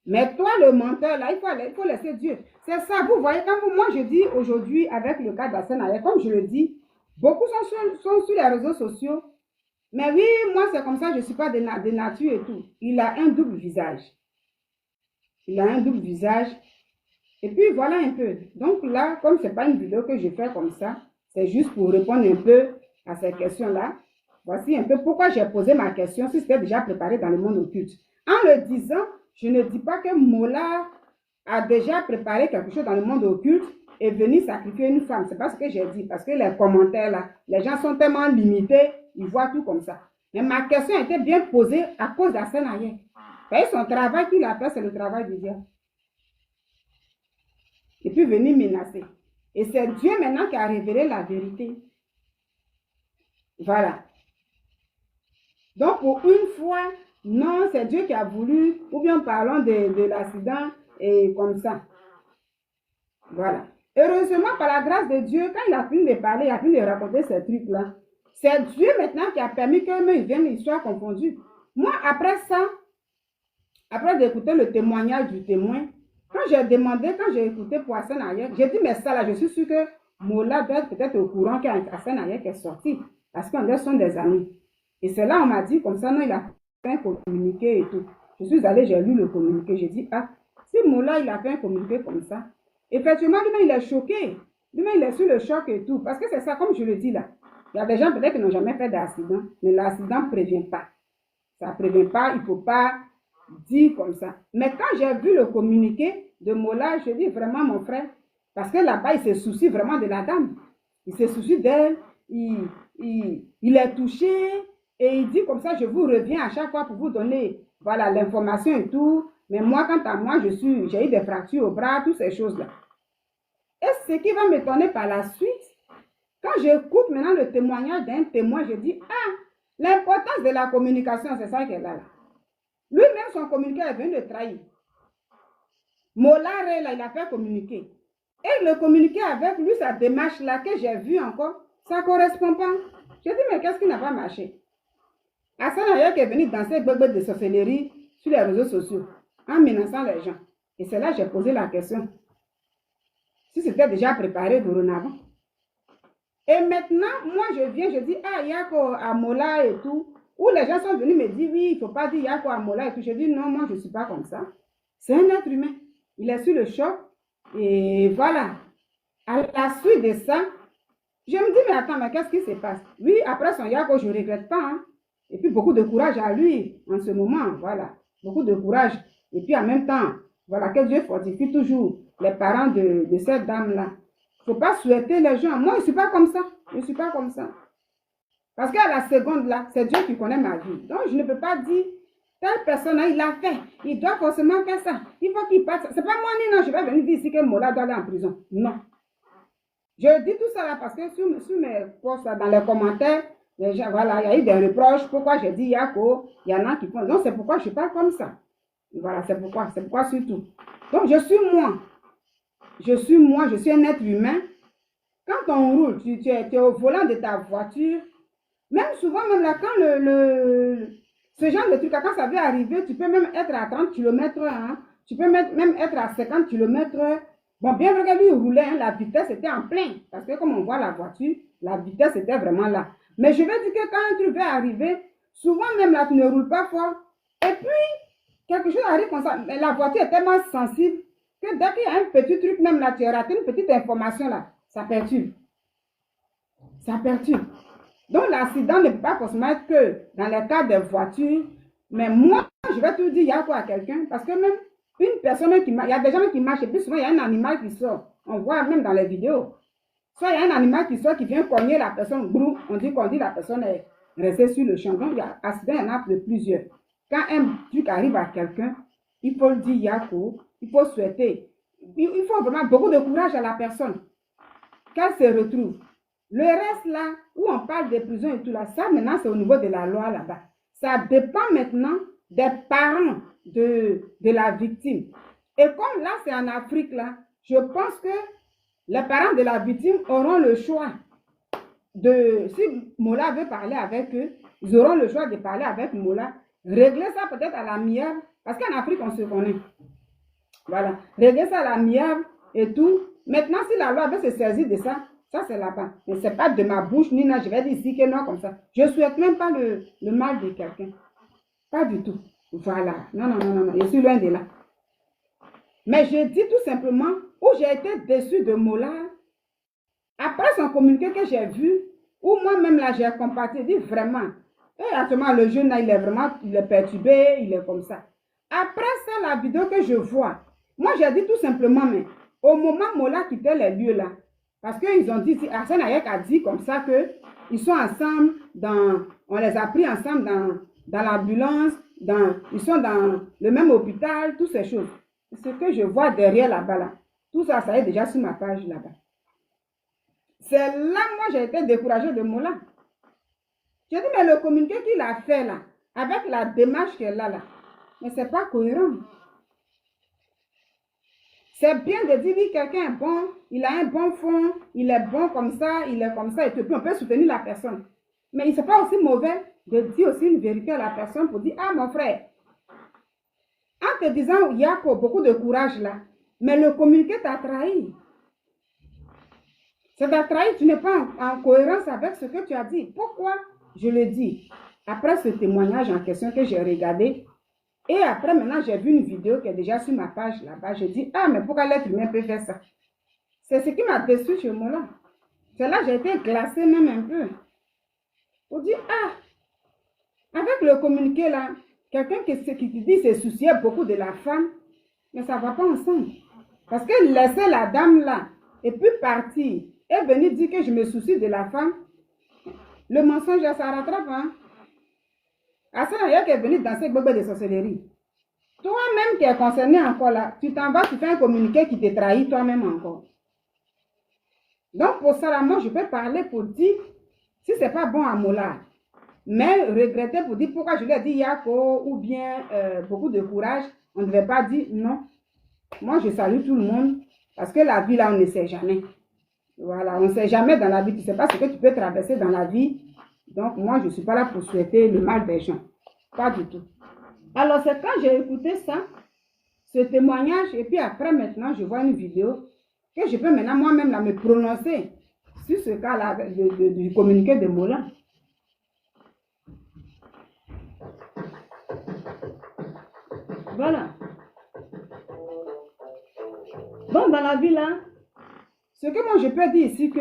Mais toi, le menteur, là, il faut laisser Dieu. C'est ça, vous voyez, moi je dis aujourd'hui, avec le cas d'Hassan Ayek, comme je le dis, beaucoup sont sur les réseaux sociaux. Mais oui, moi c'est comme ça, je ne suis pas de nature et tout. Il a un double visage. Il a un double visage. Et puis voilà un peu. Donc là, comme ce n'est pas une vidéo que je fais comme ça, c'est juste pour répondre un peu à ces questions-là. Voici un peu pourquoi j'ai posé ma question, si c'était déjà préparé dans le monde occulte. En le disant, je ne dis pas que Mola a déjà préparé quelque chose dans le monde occulte et venu sacrifier une femme. C'est pas ce que j'ai dit, parce que les commentaires là, les gens sont tellement limités, ils voient tout comme ça. Mais ma question a été bien posée à cause d'Hassan Ayek. Voyez, son travail qu'il a fait, c'est le travail du diable. Et puis venir menacer. Et c'est Dieu maintenant qui a révélé la vérité. Voilà. Donc, pour une fois, non, c'est Dieu qui a voulu, ou bien parlons de l'accident et comme ça. Voilà. Heureusement, par la grâce de Dieu, quand il a fini de parler, il a fini de raconter ces trucs-là, c'est Dieu maintenant qui a permis qu'eux viennent, ils soient confondus. Moi, après ça, après d'écouter le témoignage du témoin, quand j'ai écouté pour Hassan Ayek, j'ai dit, mais ça là, je suis sûre que Mola doit être peut-être au courant qu'Hassan Ayek est sorti, parce qu'on sont des amis. Et c'est là on m'a dit, comme ça, non, il a fait un communiqué et tout. Je suis allée, j'ai lu le communiqué, j'ai dit, ah, si Mola, il a fait un communiqué comme ça, effectivement, lui-même, il est choqué. Lui-même, il est sur le choc et tout. Parce que c'est ça, comme je le dis là. Il y a des gens peut-être qui n'ont jamais fait d'accident, mais l'accident ne prévient pas. Ça ne prévient pas, il ne faut pas dire comme ça. Mais quand j'ai vu le communiqué de Mola, je dis vraiment, mon frère, parce que là-bas, il se soucie vraiment de la dame. Il se soucie d'elle, il est touché, et il dit comme ça, je vous reviens à chaque fois pour vous donner voilà, l'information et tout. Mais moi, quant à moi, j'ai eu des fractures au bras, toutes ces choses-là. Et ce qui va m'étonner par la suite, quand j'écoute maintenant le témoignage d'un témoin, je dis, ah, l'importance de la communication, c'est ça qu'elle a là. Lui-même, son communiqué, il vient de trahir. Molare, là, il a fait communiquer. Et le communiqué avec lui, sa démarche là que j'ai vue encore, ça ne correspond pas. Je dis, mais qu'est-ce qui n'a pas marché? Hassan Ayek est venu danser bébé de sorcellerie sur les réseaux sociaux, en menaçant les gens. Et c'est là que j'ai posé la question. Si c'était déjà préparé dorénavant. Et maintenant, moi je viens, je dis, ah, Yako Amola et tout. Où les gens sont venus me dire, oui, il ne faut pas dire Yako Amola et tout. Je dis, non, moi je ne suis pas comme ça. C'est un être humain. Il est sur le choc. Et voilà. À la suite de ça, je me dis, mais attends, mais qu'est-ce qui se passe? Oui, après son Yako, je ne regrette pas. Hein. Et puis beaucoup de courage à lui en ce moment. Voilà. Beaucoup de courage. Et puis en même temps, voilà, que Dieu fortifie toujours les parents de cette dame-là. Il ne faut pas souhaiter les gens. Moi, je ne suis pas comme ça. Je ne suis pas comme ça. Parce qu'à la seconde là, c'est Dieu qui connaît ma vie. Donc, je ne peux pas dire, telle personne, il l'a fait. Il doit forcément faire ça. Il faut qu'il passe. Ce n'est pas moi, ni non, je vais venir dire ici que Mola doit aller en prison. Non. Je dis tout ça là parce que sur mes posts, dans les commentaires, les gens, voilà, il y a eu des reproches. Pourquoi j'ai dit Yako? Il y en a qui font. Donc, c'est pourquoi je parle comme ça. Voilà, c'est pourquoi surtout. Donc, je suis moi. Je suis un être humain. Quand on roule, tu es au volant de ta voiture, même souvent, même là, quand Ce genre de truc, quand ça veut arriver, tu peux même être à 30 km/h, hein. Tu peux même être à 50 km/h. Bon, bien vrai que lui, il roulait, hein, la vitesse était en plein. Parce que comme on voit la voiture, la vitesse était vraiment là. Mais je veux dire que quand un truc veut arriver, souvent même là, tu ne roules pas fort. Et puis, quelque chose arrive comme ça. Mais la voiture est tellement sensible que dès qu'il y a un petit truc, même là, tu as raté une petite information là, ça perturbe. Ça perturbe. Donc, l'accident ne peut pas forcément être que dans le cas des voitures. Mais moi, je vais tout dire, il y a quoi à quelqu'un. Parce que même une personne qui marche, il y a des gens qui marchent, et puis souvent, il y a un animal qui sort. On voit même dans les vidéos. Soit il y a un animal qui sort, qui vient cogner la personne, brou, on dit la personne est restée sur le champ. Donc, il y a accident, il y en a de plusieurs. Quand un truc arrive à quelqu'un, il faut le dire, Yako, il faut souhaiter. Il faut vraiment beaucoup de courage à la personne. Qu'elle se retrouve. Le reste là, où on parle des prisons et tout là, ça maintenant c'est au niveau de la loi là-bas. Ça dépend maintenant des parents de la victime. Et comme là c'est en Afrique là, je pense que les parents de la victime auront le choix de, si Mola veut parler avec eux, ils auront le choix de parler avec Mola, régler ça peut-être à l'amiable, parce qu'en Afrique on se connaît. Voilà, régler ça à l'amiable et tout. Maintenant si la loi veut se saisir de ça, ça, c'est là-bas. Mais ce n'est pas de ma bouche, ni là, je vais dire ici que non, comme ça. Je ne souhaite même pas le mal de quelqu'un. Pas du tout. Voilà. Non, non, non, non, non. Je suis loin de là. Mais je dis tout simplement où j'ai été déçue de Mola. Après son communiqué que j'ai vu, où moi-même là, j'ai compaté, dit vraiment. Et actuellement, le jeune là, il est vraiment, il est perturbé, il est comme ça. Après ça, la vidéo que je vois, moi, j'ai dit tout simplement, mais au moment où Mola quittait les lieux là, parce qu'ils ont dit, Arsène Hayek a dit comme ça qu'ils sont ensemble, on les a pris ensemble dans l'ambulance, ils sont dans le même hôpital, toutes ces choses. Ce que je vois derrière là-bas, là, tout ça, ça est déjà sur ma page là-bas. C'est là, moi, j'ai été découragée de Mola. J'ai dit, mais le communiqué qu'il a fait là, avec la démarche qu'elle a là, mais c'est pas cohérent. C'est bien de dire, oui, quelqu'un est bon, il a un bon fond, il est bon comme ça, il est comme ça, et puis on peut soutenir la personne. Mais il ne c'est pas aussi mauvais de dire aussi une vérité à la personne pour dire, ah mon frère, en te disant, il y a beaucoup de courage là, mais le communiqué t'a trahi. Ça t'a trahi, tu n'es pas en cohérence avec ce que tu as dit. Pourquoi je le dis? Après ce témoignage en question que j'ai regardé, et après, maintenant, j'ai vu une vidéo qui est déjà sur ma page là-bas. Je dis, ah, mais pourquoi l'être humain peut faire ça? C'est ce qui m'a déçu chez moi là. C'est là que j'ai été glacée même un peu. Pour dire, ah, avec le communiqué là, quelqu'un qui dit se soucier beaucoup de la femme, mais ça ne va pas ensemble. Parce que laisser la dame là, et puis partir, et venir dire que je me soucie de la femme, le mensonge, ça rattrape, hein? Arsène Hayek est venu danser bébé de sorcellerie. Toi-même qui es concerné encore là, tu t'en vas, tu fais un communiqué qui te trahit toi-même encore. Donc pour ça là, moi je peux parler pour dire, si c'est pas bon à Mola, mais regretter pour dire pourquoi je lui ai dit Yako ou bien beaucoup de courage, on ne devait pas dire non. Moi je salue tout le monde parce que la vie là on ne sait jamais. Voilà, on ne sait jamais dans la vie, tu ne sais pas ce que tu peux traverser dans la vie. Donc, moi, je ne suis pas là pour souhaiter le mal des gens. Pas du tout. Alors, c'est quand j'ai écouté ça, ce témoignage, et puis après, maintenant, je vois une vidéo que je peux maintenant moi-même me prononcer sur ce cas-là du communiqué de Mola. Voilà. Donc, dans la vie, là, ce que moi, je peux dire ici, que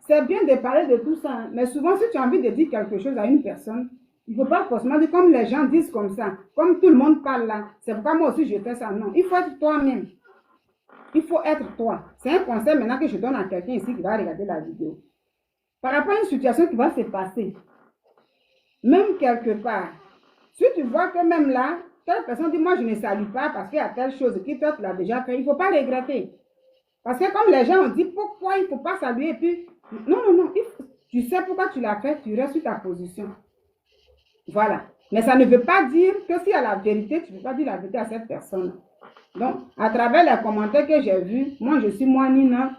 c'est bien de parler de tout ça, mais souvent, si tu as envie de dire quelque chose à une personne, il ne faut pas forcément dire comme les gens disent comme ça, comme tout le monde parle là, c'est pourquoi moi aussi je fais ça. Non, il faut être toi-même. Il faut être toi. C'est un conseil maintenant que je donne à quelqu'un ici qui va regarder la vidéo. Par rapport à une situation qui va se passer, même quelque part, si tu vois que même là, telle personne dit, moi je ne salue pas parce qu'il y a telle chose qui toi tu l'as déjà fait, il ne faut pas regretter. Parce que comme les gens ont dit, pourquoi il ne faut pas saluer, et puis, non, non, non, tu sais pourquoi tu l'as fait, tu restes sur ta position. Voilà. Mais ça ne veut pas dire que s'il y a la vérité, tu ne peux pas dire la vérité à cette personne. Donc, à travers les commentaires que j'ai vus, moi je suis moi Nina,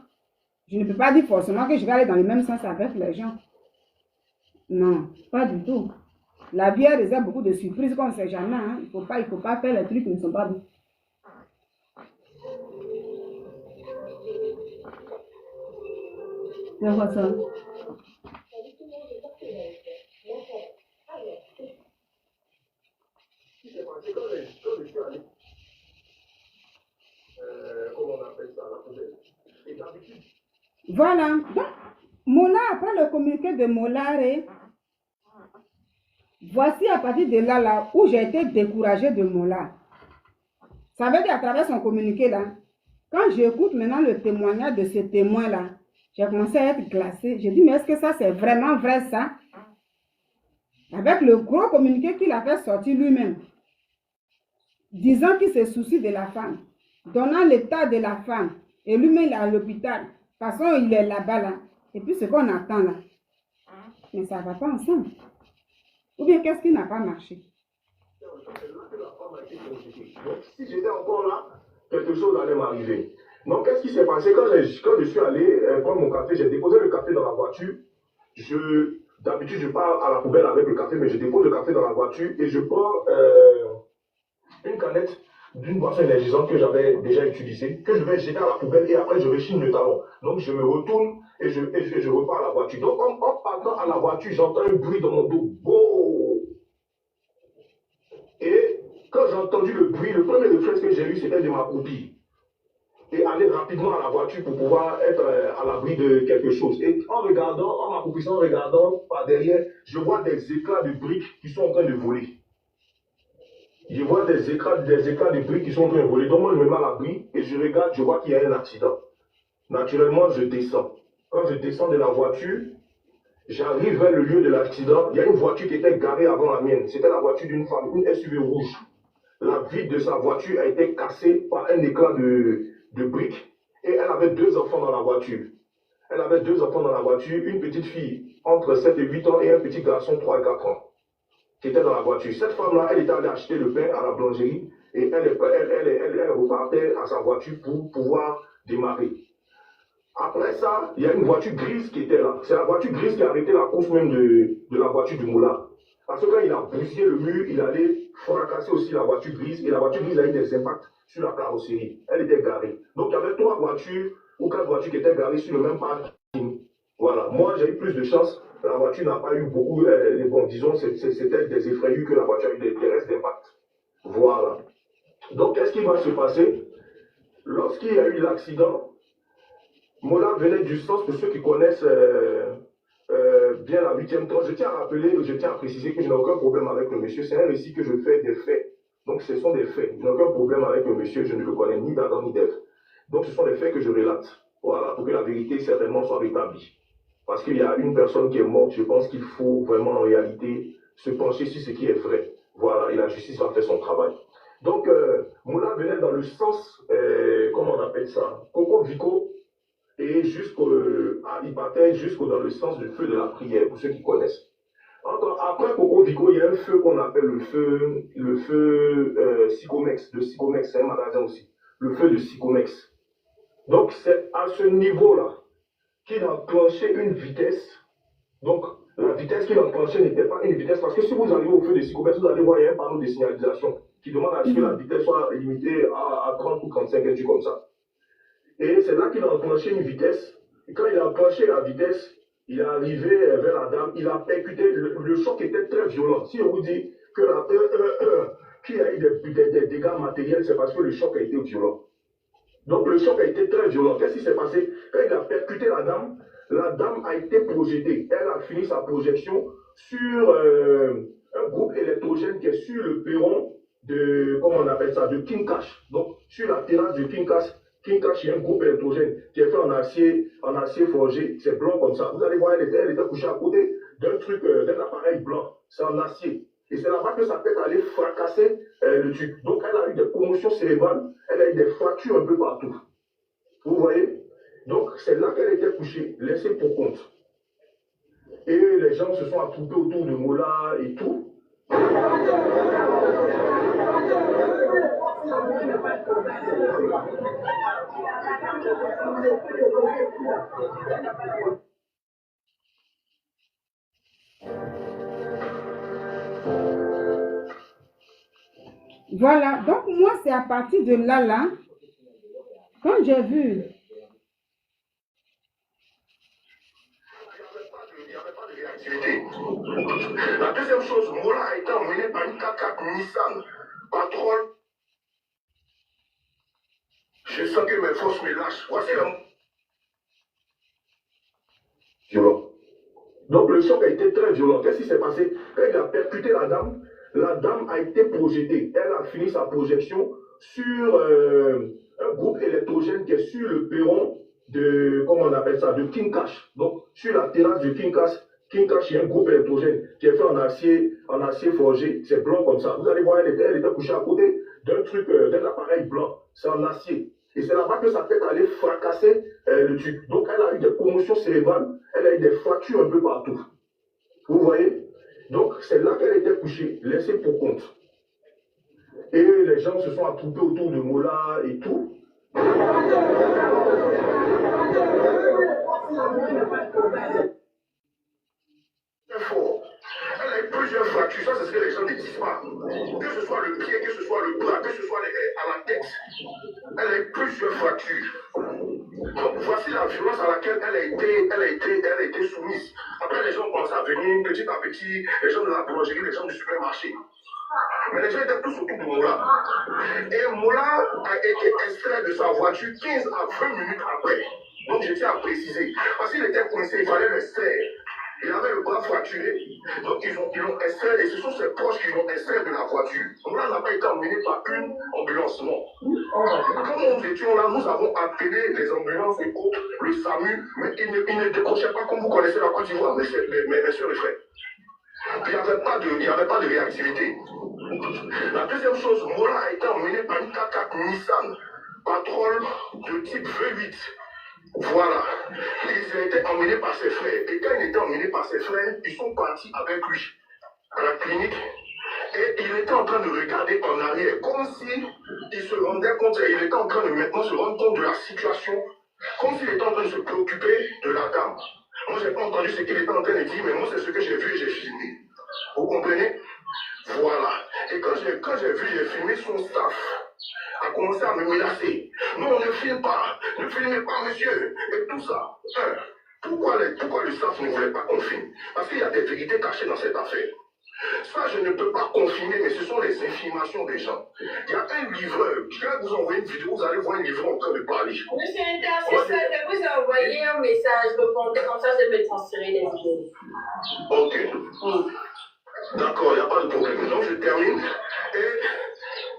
je ne peux pas dire forcément que je vais aller dans le même sens avec les gens. Non, pas du tout. La vie réserve beaucoup de surprises qu'on ne sait jamais. Hein. Il faut pas faire les trucs qui ne sont pas bons. C'est quoi ça? Voilà. Donc, Mola, après le communiqué de Molare, voici à partir de là où j'ai été découragée de Mola. Ça veut dire à travers son communiqué là, quand j'écoute maintenant le témoignage de ce témoin-là, j'ai commencé à être glacée. J'ai dit, mais est-ce que ça c'est vraiment vrai ça? Avec le gros communiqué qu'il a fait sortir lui-même, disant qu'il se soucie de la femme, donnant l'état de la femme, et lui-même il est à l'hôpital. De toute façon, il est là-bas là. Et puis ce qu'on attend là. Mais ça ne va pas ensemble. Ou bien qu'est-ce qui n'a pas marché? Donc, si j'étais encore là, quelque chose allait m'arriver. Donc, qu'est-ce qui s'est passé quand je suis allé prendre mon café, j'ai déposé le café dans la voiture. D'habitude, je pars à la poubelle avec le café, mais je dépose le café dans la voiture et je prends une canette d'une boisson énergisante que j'avais déjà utilisée, que je vais jeter à la poubelle et après je rechigne le talon. Donc, je me retourne et je repars à la voiture. Donc, en partant à la voiture, j'entends un bruit dans mon dos. Oh! Et quand j'ai entendu le bruit, le premier réflexe que j'ai eu, c'était de m'accroupir et aller rapidement à la voiture pour pouvoir être à l'abri de quelque chose. Et en regardant, en m'accroupissant, en regardant par derrière, je vois des éclats de briques qui sont en train de voler. Je vois des éclats de briques qui sont en train de voler. Donc moi, je me mets à l'abri et je regarde, je vois qu'il y a un accident. Naturellement, je descends. Quand je descends de la voiture, j'arrive vers le lieu de l'accident. Il y a une voiture qui était garée avant la mienne. C'était la voiture d'une femme, une SUV rouge. La vitre de sa voiture a été cassée par un éclat de briques et elle avait 2 enfants dans la voiture. Elle avait 2 enfants dans la voiture, une petite fille entre 7 et 8 ans et un petit garçon 3 et 4 ans qui était dans la voiture. Cette femme-là, elle était allée acheter le pain à la boulangerie et elle repartait à sa voiture pour pouvoir démarrer. Après ça, il y a une voiture grise qui était là. C'est la voiture grise qui a arrêté la course même de la voiture du moulin. Parce que quand il a bousillé le mur, il allait fracasser aussi la voiture grise. Et la voiture grise a eu des impacts sur la carrosserie. Elle était garée. Donc il y avait 3 voitures ou 4 voitures qui étaient garées sur le même parking. Voilà. Moi, j'ai eu plus de chance. La voiture n'a pas eu beaucoup. Bon, disons, c'était des effrayés que la voiture a eu des restes d'impact. Voilà. Donc, qu'est-ce qui va se passer? Lorsqu'il y a eu l'accident, Mola venait du sens, pour ceux qui connaissent bien la 8e tranche. Je tiens à rappeler, je tiens à préciser que je n'ai aucun problème avec le monsieur. C'est un récit que je fais des faits. Donc ce sont des faits. Je n'ai aucun problème avec le monsieur. Je ne le connais ni d'Adam ni d'Ève. Donc ce sont des faits que je relate. Voilà, pour que la vérité certainement soit rétablie. Parce qu'il y a une personne qui est morte. Je pense qu'il faut vraiment en réalité se pencher sur ce qui est vrai. Voilà, et la justice va faire son travail. Donc Moula venait dans le sens, comment on appelle ça, Coco Vico. Et il partait jusqu'au dans le sens du feu de la prière, pour ceux qui connaissent. Après Coco Vico, il y a un feu qu'on appelle le feu Sycomex. Le Sycomex, c'est un magasin aussi. Le feu de Sycomex. Donc c'est à ce niveau-là qu'il a enclenché une vitesse. Donc la vitesse qu'il a enclenchée n'était pas une vitesse, parce que si vous arrivez au feu de Sycomex, vous allez voir, il y a un panneau de signalisation qui demande à ce que la vitesse soit limitée à 30 ou 35, quelque chose comme ça. Et c'est là qu'il a enclenché une vitesse. Et quand il a enclenché la vitesse, il est arrivé vers la dame, il a percuté. Le choc était très violent. Si on vous dit qu'il y a eu des dégâts matériels, c'est parce que le choc a été violent. Donc le choc a été très violent. Qu'est-ce qui s'est passé? Quand il a percuté la dame a été projetée. Elle a fini sa projection sur un groupe électrogène qui est sur le perron de, comment on appelle ça, de King Cash. Donc sur la terrasse de King Cash, il y a un groupe électrogène qui est fait en acier forgé, c'est blanc comme ça. Vous allez voir, elle était couchée à côté d'un appareil blanc, c'est en acier. Et c'est là-bas que sa tête allait fracasser le truc. Donc elle a eu des commotions cérébrales, elle a eu des fractures un peu partout. Vous voyez? Donc c'est là qu'elle était couchée, laissée pour compte. Et les gens se sont attroupés autour de Mola et tout. Voilà, donc moi, c'est à partir de là, quand j'ai vu, Il n'y avait pas de réactivité. La deuxième chose, Mola a été emmené par une 4x4 Nissan Patrol. Je sens que mes forces me lâchent. Voici le violent. Donc le choc a été très violent. Qu'est-ce qui s'est passé? Quand il a percuté la dame a été projetée. Elle a fini sa projection sur un groupe électrogène qui est sur le perron de, comment on appelle ça, de King Cash. Donc sur la terrasse de King Cash, il y a un groupe électrogène qui est fait en acier forgé. C'est blanc comme ça. Vous allez voir, elle était couchée à côté d'un truc, d'un appareil blanc. C'est en acier. Et c'est là-bas que sa tête allait fracasser le truc. Donc elle a eu des commotions cérébrales, elle a eu des fractures un peu partout. Vous voyez? Donc c'est là qu'elle était couchée, laissée pour compte. Et les gens se sont attroupés autour de Mola et tout. C'est fort. Elle a eu plusieurs fractures, ça c'est ce que les gens ne disent pas. Que ce soit le pied, que ce soit le bras, que ce soit à la tête. Elle a eu plusieurs fractures. Donc voici la violence à laquelle elle a été soumise. Après les gens commencent à venir petit à petit, les gens de la boulangerie, les gens du supermarché. Mais les gens étaient tous autour de Mola. Et Mola a été extrait de sa voiture 15 à 20 minutes après. Donc je tiens à préciser. Parce qu'il était coincé, il fallait l'extraire. Il avait le bras fracturé. Donc ils l'ont extrait et ce sont ses proches qui l'ont extrait de la voiture. Mola n'a pas été emmené par une ambulance, non. Quand nous étions là, nous avons appelé les ambulances et autres, le SAMU, mais ils ne décrochaient pas comme vous connaissez la Côte d'Ivoire, mes soeurs et frères. Il n'y avait pas de réactivité. La deuxième chose, Mola a été emmené par une 4x4 Nissan Patrol de type V8. Voilà. Il a été emmené par ses frères. Et quand il était emmené par ses frères, ils sont partis avec lui à la clinique. Et il était en train de regarder en arrière, comme si il se rendait compte, il était en train de maintenant se rendre compte de la situation, comme s'il était en train de se préoccuper de la dame. Moi, je n'ai pas entendu ce qu'il était en train de dire, mais moi, c'est ce que j'ai vu et j'ai filmé. Vous comprenez? Voilà. Et quand j'ai vu, j'ai filmé, son staff a commencé à me menacer. Non, ne filme pas, ne filmez pas, monsieur, et tout ça. Pourquoi le staff ne voulait pas qu'on filme? Parce qu'il y a des vérités cachées dans cette affaire. Ça, je ne peux pas confirmer, mais ce sont les informations des gens. Il y a un livreur, je vais vous envoyer une vidéo, vous allez voir un livreur en train de parler. Monsieur l'intercesseur, je vous ai envoyé un message, répondez comme ça, je vais transférer les vidéos. Ok. D'accord, il n'y a pas de problème. Donc je termine.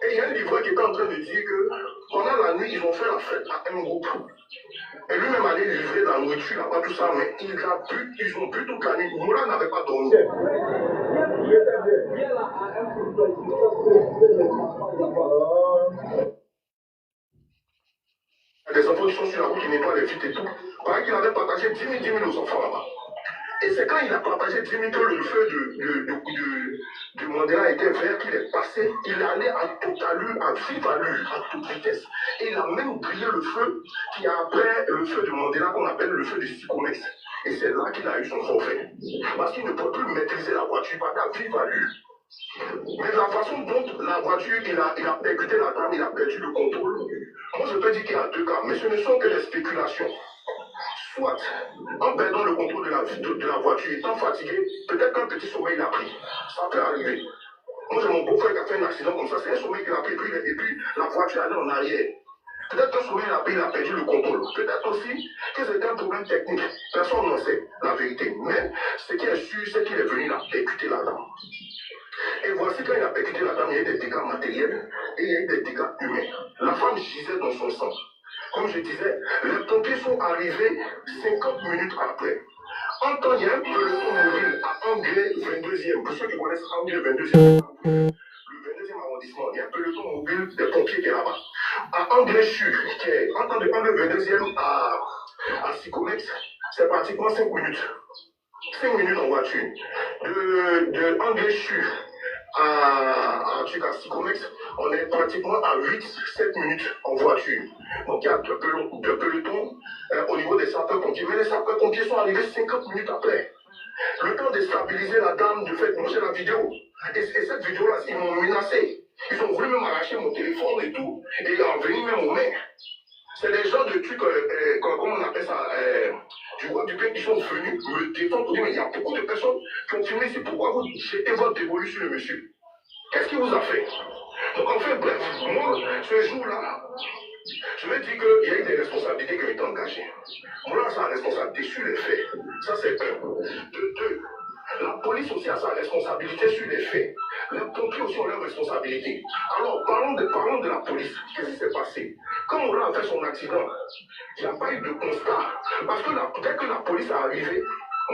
Et il y a un livreur qui est en train de dire que pendant la nuit, ils ont fait la fête à un groupe. Et lui-même allait livrer la nourriture, là-bas, tout ça, mais ils ont bu toute la nuit. Moula n'avait pas dormi. Des enfants qui sont sur la route, qui nettoient les vitres et tout. Pareil qu'il avait partagé 10 000 aux enfants là-bas. Et c'est quand il a partagé 10 000 que le feu de Mandela était vert, qu'il est passé. Il est allé à toute allure, à vive allure, à toute vitesse. Et il a même brillé le feu qui a après le feu de Mandela qu'on appelle le feu de Sikomex. Et c'est là qu'il a eu son forfait. Parce qu'il ne peut plus maîtriser la voiture par la vive allure. Mais la façon dont la voiture, il a percuté la dame, il a perdu le contrôle. Moi, je peux dire qu'il y a deux cas, mais ce ne sont que des spéculations. Soit, en perdant le contrôle de la voiture, étant fatigué, peut-être qu'un petit sommeil l'a pris. Ça peut arriver. Moi, j'ai mon beau-frère qui a fait un accident comme ça, c'est un sommeil qu'il a pris, et puis la voiture allait en arrière. Peut-être qu'un sommeil l'a pris, il a perdu le contrôle. Peut-être aussi que c'était un problème technique. Personne n'en sait la vérité. Mais ce qui est sûr, c'est qu'il est venu là, percuter la dame. Et voici quand il a percuté la dame, il y a eu des dégâts matériels et il y a eu des dégâts humains. La femme gisait dans son sang. Comme je disais, les pompiers sont arrivés 50 minutes après. En temps, il y a un peloton mobile à Anglais 22e. Pour ceux qui connaissent Anglais 22e, le 22e arrondissement, il y a un peloton mobile des pompiers qui est là-bas. À Anglais Sud, qui est en temps de Anglais 22e à Sikomex, c'est pratiquement 5 minutes. 5 minutes en voiture. De Anglais Sud à Sikomex, on est pratiquement à 8-7 minutes en voiture. Donc il y a deux pelotons au niveau des sapeurs-pompiers. Mais les sapeurs-pompiers sont arrivés 50 minutes après. Le temps de stabiliser la dame, de fait, moi j'ai la vidéo. Et cette vidéo-là, ils m'ont menacé. Ils ont voulu même arracher mon téléphone et tout, et en venir même au maire. C'est des gens de trucs, comment on appelle ça, du roi du pays qui sont venus me défendre pour dire, mais il y a beaucoup de personnes qui ont filmé, c'est pourquoi vous jetez votre dévolu sur le monsieur. Qu'est-ce qu'il vous a fait? Donc en fait, bref, moi, ce jour-là, je vais dire qu'il y a eu des responsabilités qui ont été engagées. Moi, ça a responsabilité sur les faits. Ça, c'est un. De deux, la police aussi a sa responsabilité sur les faits. Les pompiers aussi ont leur responsabilité. Alors, parlons de la police. Qu'est-ce qui s'est passé? Quand on a fait son accident, il n'y a pas eu de constat. Parce que dès que la police est arrivée,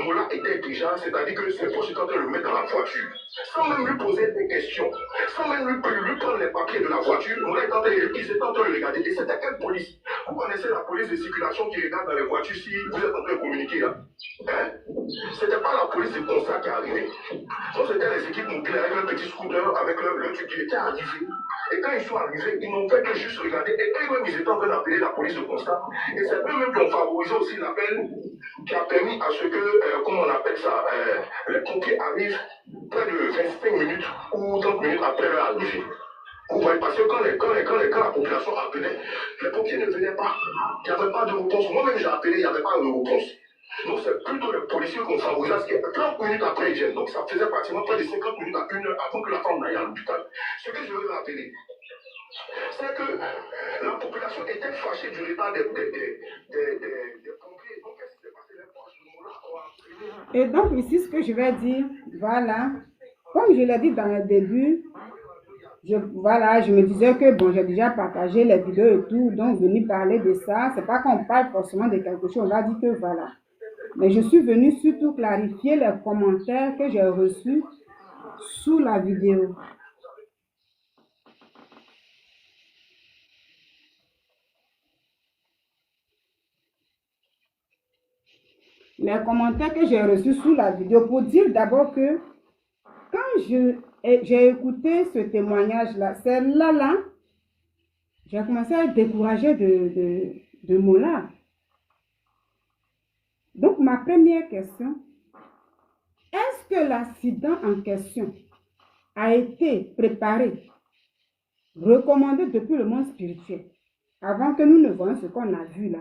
Mola était déjà, c'est-à-dire que ses proches étaient en train de le mettre dans la voiture, sans même lui poser des questions, sans même lui prendre les papiers de la voiture. Mola était en train de le regarder. Et c'était quelle police? Vous connaissez la police de circulation qui regarde dans les voitures si vous êtes en train de communiquer là? Hein? C'était pas la police de constat qui est arrivée. Donc c'était les équipes mobiles avec leur petit scooter, avec leur truc qui était arrivé. Et quand ils sont arrivés, ils n'ont fait que juste regarder. Et eux-mêmes, ils étaient en train d'appeler la police de constat. Et c'est eux-mêmes qui ont favorisé aussi l'appel qui a permis à ce que, comment on appelle ça, les pompiers arrivent près de 25 minutes ou 30 minutes après leur arrivée. Vous voyez, parce que quand la population appelait, les pompiers ne venaient pas. Il n'y avait pas de réponse. Moi-même, j'ai appelé, il n'y avait pas de réponse. Donc, c'est plutôt les policiers qu'on favorisait, parce que 30 minutes après, ils viennent. Donc, ça faisait pratiquement près de 50 minutes à 1 heure avant que la femme n'aille à l'hôpital. Ce que je veux rappeler, c'est que la population était fâchée du retard des pompiers. Donc, qu'est-ce qui s'est passé? Les proches de Mola ont appelé. Et donc, ici, ce que je vais dire, voilà, comme je l'ai dit dans le début, voilà, je me disais que bon, j'ai déjà partagé les vidéos et tout, donc venir parler de ça, c'est pas qu'on parle forcément de quelque chose, on va dire que voilà. Mais je suis venue surtout clarifier les commentaires que j'ai reçus sous la vidéo. Les commentaires que j'ai reçus sous la vidéo pour dire d'abord que quand j'ai écouté ce témoignage-là, c'est là, j'ai commencé à être découragée de Mola. Donc, ma première question, est-ce que l'accident en question a été préparé, recommandé depuis le monde spirituel, avant que nous ne voyions ce qu'on a vu là?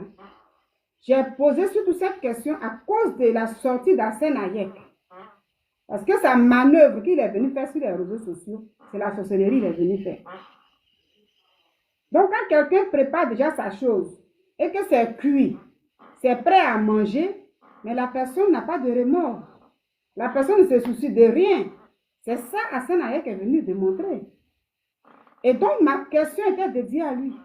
J'ai posé surtout cette question à cause de la sortie d'Arsène Hayek. Parce que sa manœuvre qu'il est venu faire sur les réseaux sociaux, c'est la sorcellerie qu'il est venu faire. Donc, quand quelqu'un prépare déjà sa chose et que c'est cuit, c'est prêt à manger, mais la personne n'a pas de remords. La personne ne se soucie de rien. C'est ça Arsène Hayek est venu démontrer. Et donc, ma question était dédiée à lui.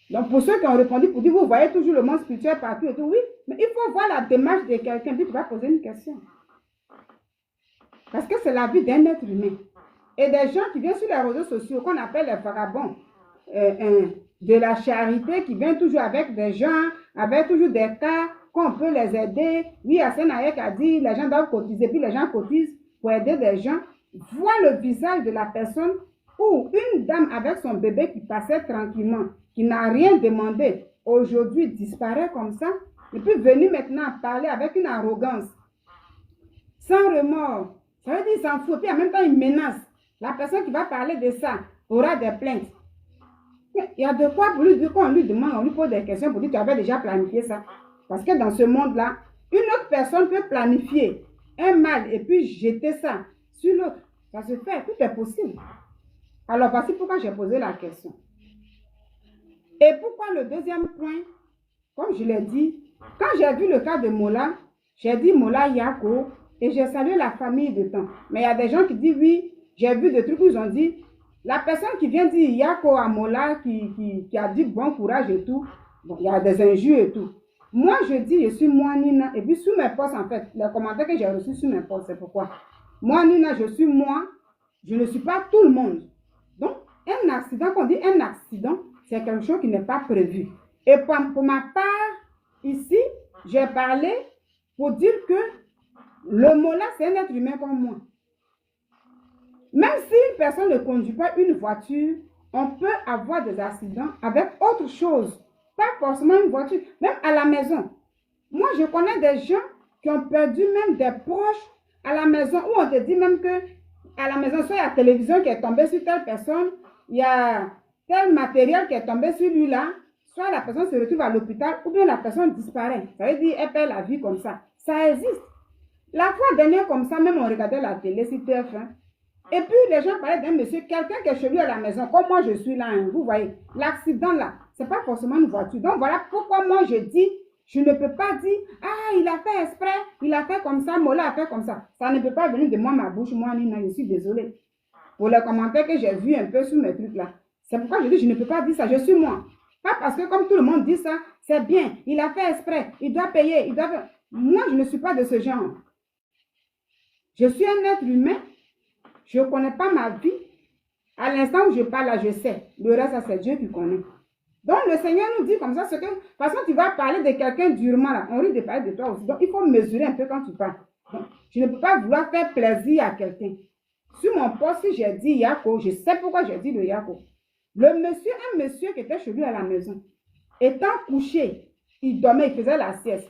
Donc, pour ceux qui ont répondu, pour dire, vous voyez toujours le monde spirituel partout et tout, oui, mais il faut voir la démarche de quelqu'un, puis tu vas poser une question. Parce que c'est la vie d'un être humain. Et des gens qui viennent sur les réseaux sociaux, qu'on appelle les vagabonds, de la charité, qui viennent toujours avec des gens, avec toujours des cas, qu'on peut les aider. Oui, Arsène Hayek a dit, les gens doivent cotiser, puis les gens cotisent pour aider des gens. Voient le visage de la personne ou une dame avec son bébé qui passait tranquillement, qui n'a rien demandé, aujourd'hui disparaît comme ça, et puis venir maintenant parler avec une arrogance, sans remords. Ça veut dire qu'il s'en fout, puis en même temps il menace. La personne qui va parler de ça aura des plaintes. Il y a de quoi pour lui dire qu'on lui demande, on lui pose des questions pour dire tu avais déjà planifié ça. Parce que dans ce monde-là, une autre personne peut planifier un mal et puis jeter ça sur l'autre. Ça se fait, tout est possible. Alors voici pourquoi j'ai posé la question. Et pourquoi le deuxième point, comme je l'ai dit, quand j'ai vu le cas de Mola, j'ai dit Mola Yako et j'ai salué la famille de temps. Mais il y a des gens qui disent oui, j'ai vu des trucs où ils ont dit, la personne qui vient dire Yako à Mola, qui a dit bon courage et tout, bon, il y a des injures et tout. Moi, je dis, je suis moi Nina, et puis sous mes posts, en fait, les commentaires que j'ai reçus sous mes posts, c'est pourquoi. Moi Nina, je suis moi, je ne suis pas tout le monde. Donc, un accident, quand on dit un accident, c'est quelque chose qui n'est pas prévu. Et pour ma part, ici, j'ai parlé pour dire que le Mola, c'est un être humain comme moi. Même si une personne ne conduit pas une voiture, on peut avoir des accidents avec autre chose. Pas forcément une voiture, même à la maison. Moi, je connais des gens qui ont perdu même des proches à la maison, où on te dit même que à la maison, soit il y a la télévision qui est tombée sur telle personne, il y a tel matériel qui est tombé sur lui-là, soit la personne se retrouve à l'hôpital ou bien la personne disparaît. Ça veut dire elle perd la vie comme ça. Ça existe. La fois dernière comme ça, même on regardait la télé sur TF1. Et puis les gens parlaient d'un monsieur, quelqu'un qui est chez lui à la maison, comme moi je suis là, hein, vous voyez, l'accident là, ce n'est pas forcément une voiture. Donc voilà pourquoi moi je dis, je ne peux pas dire, ah il a fait exprès, il a fait comme ça, Mola a fait comme ça. Ça ne peut pas venir de moi, ma bouche, moi Nina, je suis désolée. Pour les commentaires que j'ai vus un peu sur mes trucs là. C'est pourquoi je dis, je ne peux pas dire ça, je suis moi. Pas parce que comme tout le monde dit ça, c'est bien, il a fait exprès, il doit payer, il doit... Moi je ne suis pas de ce genre. Je suis un être humain. Je ne connais pas ma vie. À l'instant où je parle, là, je sais. Le reste, c'est Dieu qui connaît. Donc, le Seigneur nous dit comme ça, c'est que, de toute façon, tu vas parler de quelqu'un durement, là. On risque de parler de toi aussi. Donc, il faut mesurer un peu quand tu parles. Donc, je ne peux pas vouloir faire plaisir à quelqu'un. Sur mon poste, si j'ai dit Yako, je sais pourquoi j'ai dit le Yako. Un monsieur qui était chez lui à la maison, étant couché, il dormait, il faisait la sieste.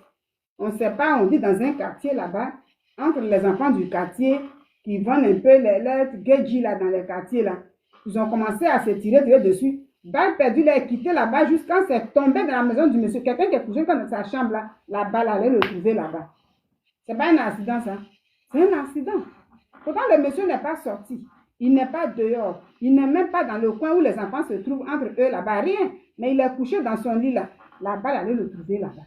On ne sait pas, on dit dans un quartier là-bas, entre les enfants du quartier, qui vendent un peu les gadgets là dans les quartiers là. Ils ont commencé à se tirer dessus. Balle perdue, il a quitté là-bas jusqu'à c'est tombé dans la maison du monsieur. Quelqu'un qui est couché dans sa chambre là, la balle allait le trouver là-bas. C'est pas un accident ça. C'est un accident. Pourtant le monsieur n'est pas sorti. Il n'est pas dehors. Il n'est même pas dans le coin où les enfants se trouvent entre eux là-bas. Rien. Mais il est couché dans son lit là. La balle allait le trouver là-bas.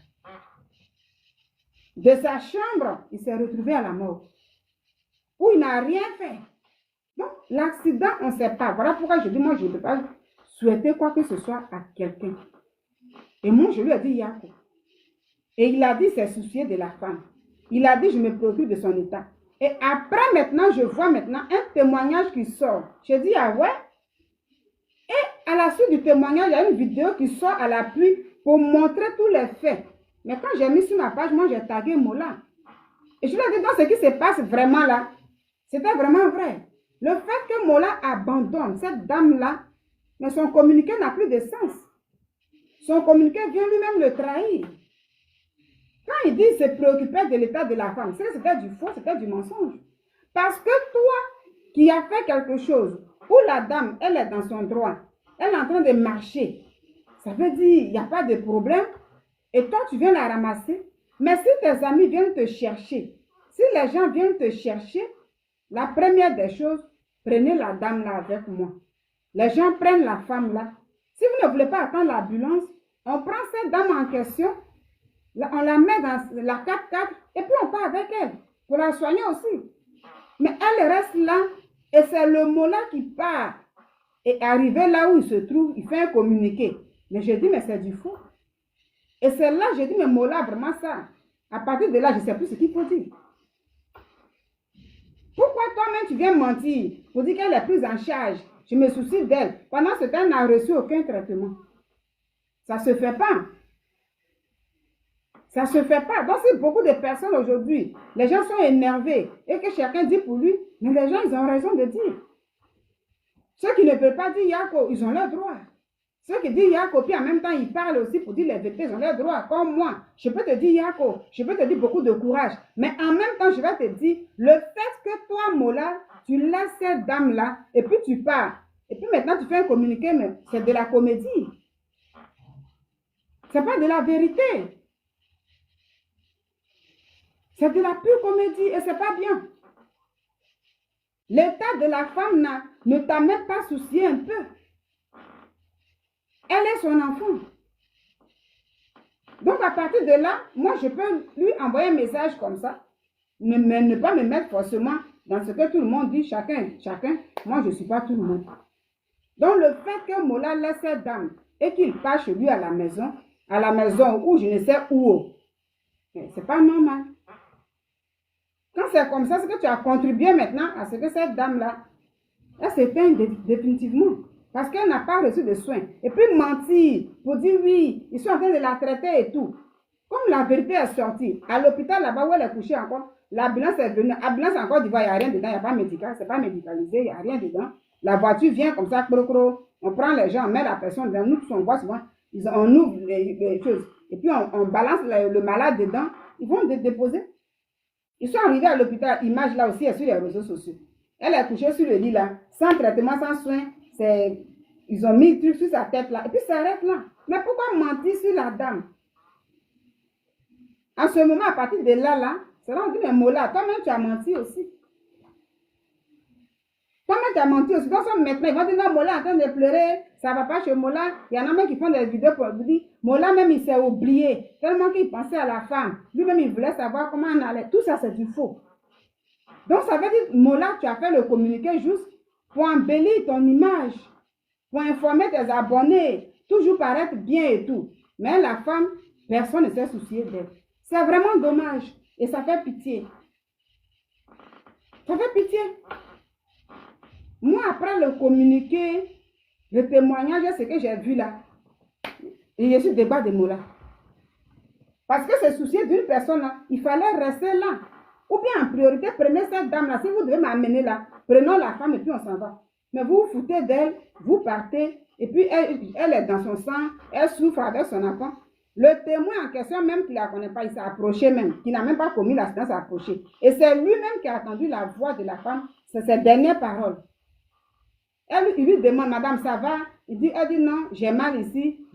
De sa chambre, il s'est retrouvé à la mort. Où il n'a rien fait. Donc, l'accident, on ne sait pas. Voilà pourquoi je dis, moi, je ne peux pas souhaiter quoi que ce soit à quelqu'un. Et moi, je lui ai dit, Yako. Et il a dit, c'est soucier de la femme. Il a dit, je me préoccupe de son état. Et après, maintenant, je vois maintenant un témoignage qui sort. J'ai dit, ah ouais. Et à la suite du témoignage, il y a une vidéo qui sort à l'appui pour montrer tous les faits. Mais quand j'ai mis sur ma page, moi, j'ai tagué Mola. Et je lui ai dit, donc, ce qui se passe vraiment là, c'était vraiment vrai. Le fait que Mola abandonne cette dame-là, mais son communiqué n'a plus de sens. Son communiqué vient lui-même le trahir. Quand il dit se préoccuper de l'état de la femme, c'était du faux, c'était du mensonge. Parce que toi, qui as fait quelque chose, où la dame, elle est dans son droit, elle est en train de marcher, ça veut dire, il n'y a pas de problème, et toi, tu viens la ramasser. Mais si tes amis viennent te chercher, si les gens viennent te chercher, la première des choses, prenez la dame là avec moi. Les gens prennent la femme là. Si vous ne voulez pas attendre l'ambulance, on prend cette dame en question, on la met dans la 4x4 et puis on part avec elle pour la soigner aussi. Mais elle reste là et c'est le Mola qui part. Et arrivé là où il se trouve, il fait un communiqué. Mais je dis, mais c'est du faux. Et c'est là, je dis, mais Mola, vraiment ça. À partir de là, je ne sais plus ce qu'il faut dire. Pourquoi toi-même tu viens mentir pour dire qu'elle est prise en charge? Je me soucie d'elle. Pendant ce temps, elle n'a reçu aucun traitement. Ça ne se fait pas. Ça ne se fait pas. Donc, si beaucoup de personnes aujourd'hui, les gens sont énervés et que chacun dit pour lui, mais les gens, ils ont raison de dire. Ceux qui ne veulent pas dire Yako, ils ont leur droit. Ceux qui disent Yako, puis en même temps, ils parlent aussi pour dire les vérités, ils ont leur droit. Comme moi, je peux te dire Yako, je peux te dire beaucoup de courage. Mais en même temps, je vais te dire, le fait que toi, Mola, tu laisses cette dame-là, et puis tu pars. Et puis maintenant, tu fais un communiqué, mais c'est de la comédie. C'est pas de la vérité. C'est de la pure comédie et c'est pas bien. L'état de la femme ne t'a même pas soucié un peu. Elle est son enfant. Donc à partir de là, moi je peux lui envoyer un message comme ça, ne pas me mettre forcément dans ce que tout le monde dit, chacun. Moi je ne suis pas tout le monde. Donc le fait que Mola laisse cette dame et qu'il part chez lui à la maison où je ne sais où, c'est pas normal. Quand c'est comme ça, c'est que tu as contribué maintenant à ce que cette dame-là, elle s'éteint définitivement. Parce qu'elle n'a pas reçu de soins. Et puis mentir pour dire oui, ils sont en train de la traiter et tout. Comme la vérité est sortie, à l'hôpital là-bas où elle est couchée encore, l'ambulance est venue. L'ambulance encore dit, il n'y a rien dedans, il n'y a pas médical, c'est pas médicalisé, il n'y a rien dedans. La voiture vient comme ça, on prend les gens, on met la personne dedans. Nous tous on voit souvent, on ouvre les choses. Et puis on balance le malade dedans, ils vont déposer. Ils sont arrivés à l'hôpital, image là aussi est sur les réseaux sociaux. Elle est couchée sur le lit là, sans traitement, sans soin. Ils ont mis le truc sur sa tête là, et puis ça arrête là. Mais pourquoi mentir sur la dame? En ce moment, à partir de là, c'est là on dit, mais Mola, toi-même tu as menti aussi. Toi-même tu as menti aussi. Donc maintenant, ils vont dire, non, Mola est en train de pleurer, ça ne va pas chez Mola. Il y en a même qui font des vidéos pour vous dire, Mola même il s'est oublié, tellement qu'il pensait à la femme. Lui-même il voulait savoir comment on allait. Tout ça c'est du faux. Donc ça veut dire, Mola, tu as fait le communiqué juste pour embellir ton image, pour informer tes abonnés, toujours paraître bien et tout. Mais la femme, personne ne s'est soucié d'elle. C'est vraiment dommage et ça fait pitié. Ça fait pitié. Moi, après le communiqué, le témoignage, ce que j'ai vu là, et je suis débat de Mola. Parce que se soucier d'une personne là, il fallait rester là. Ou bien en priorité, prenez cette dame là. Si vous devez m'amener là, prenons la femme et puis on s'en va. Mais vous vous foutez d'elle, vous partez, et puis elle est dans son sang, elle souffre avec son enfant. Le témoin en question, même qui ne la connaît pas, il s'est approché même, qui n'a même pas commis l'accident, s'est approché. Et c'est lui-même qui a entendu la voix de la femme, c'est ses dernières paroles. Il lui demande, madame, ça va? Elle dit non, j'ai mal ici,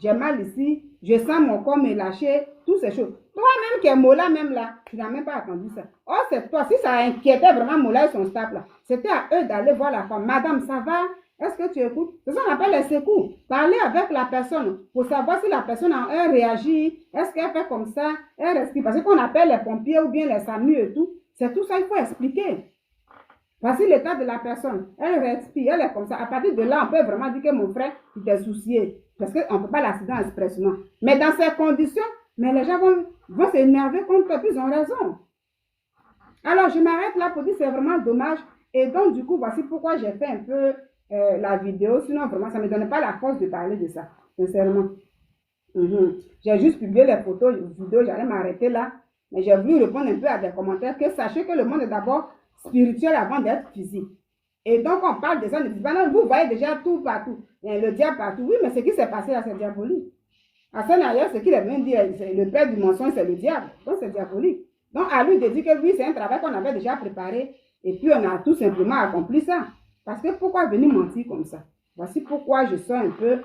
je sens mon corps me lâcher, toutes ces choses. Toi-même qui es Mola, même là, tu n'as même pas entendu ça. Oh, c'est toi, si ça inquiétait vraiment Mola et son staff là, c'était à eux d'aller voir la femme. Madame, ça va? Est-ce que tu écoutes? C'est ça qu'on appelle les secours. Parler avec la personne pour savoir si la personne elle réagit, est-ce qu'elle fait comme ça, elle respire. Parce qu'on appelle les pompiers ou bien les SAMU et tout. C'est tout ça, il faut expliquer. Voici l'état de la personne. Elle respire, elle est comme ça. À partir de là, on peut vraiment dire que mon frère, il t'est soucié. Parce qu'on ne peut pas l'accident expressément. Mais dans ces conditions, mais les gens vont s'énerver contre toi, puis ils ont raison. Alors, je m'arrête là pour dire que c'est vraiment dommage. Et donc, du coup, voici pourquoi j'ai fait un peu la vidéo. Sinon, vraiment, ça ne me donnait pas la force de parler de ça. Sincèrement. J'ai juste publié les photos, les vidéos, j'allais m'arrêter là. Mais j'ai voulu répondre un peu à des commentaires. Que sachez que le monde est d'abord spirituel avant d'être physique. Et donc, on parle de ça. Vous voyez déjà tout partout. Le diable partout. Oui, mais ce qui s'est passé là, c'est diabolique. À ce moment-là, ce qu'il est venu dire, le père du mensonge, c'est le diable. Donc, c'est diabolique. Donc, à lui de dire que oui, c'est un travail qu'on avait déjà préparé. Et puis, on a tout simplement accompli ça. Parce que pourquoi venir mentir comme ça? Voici pourquoi je sors un peu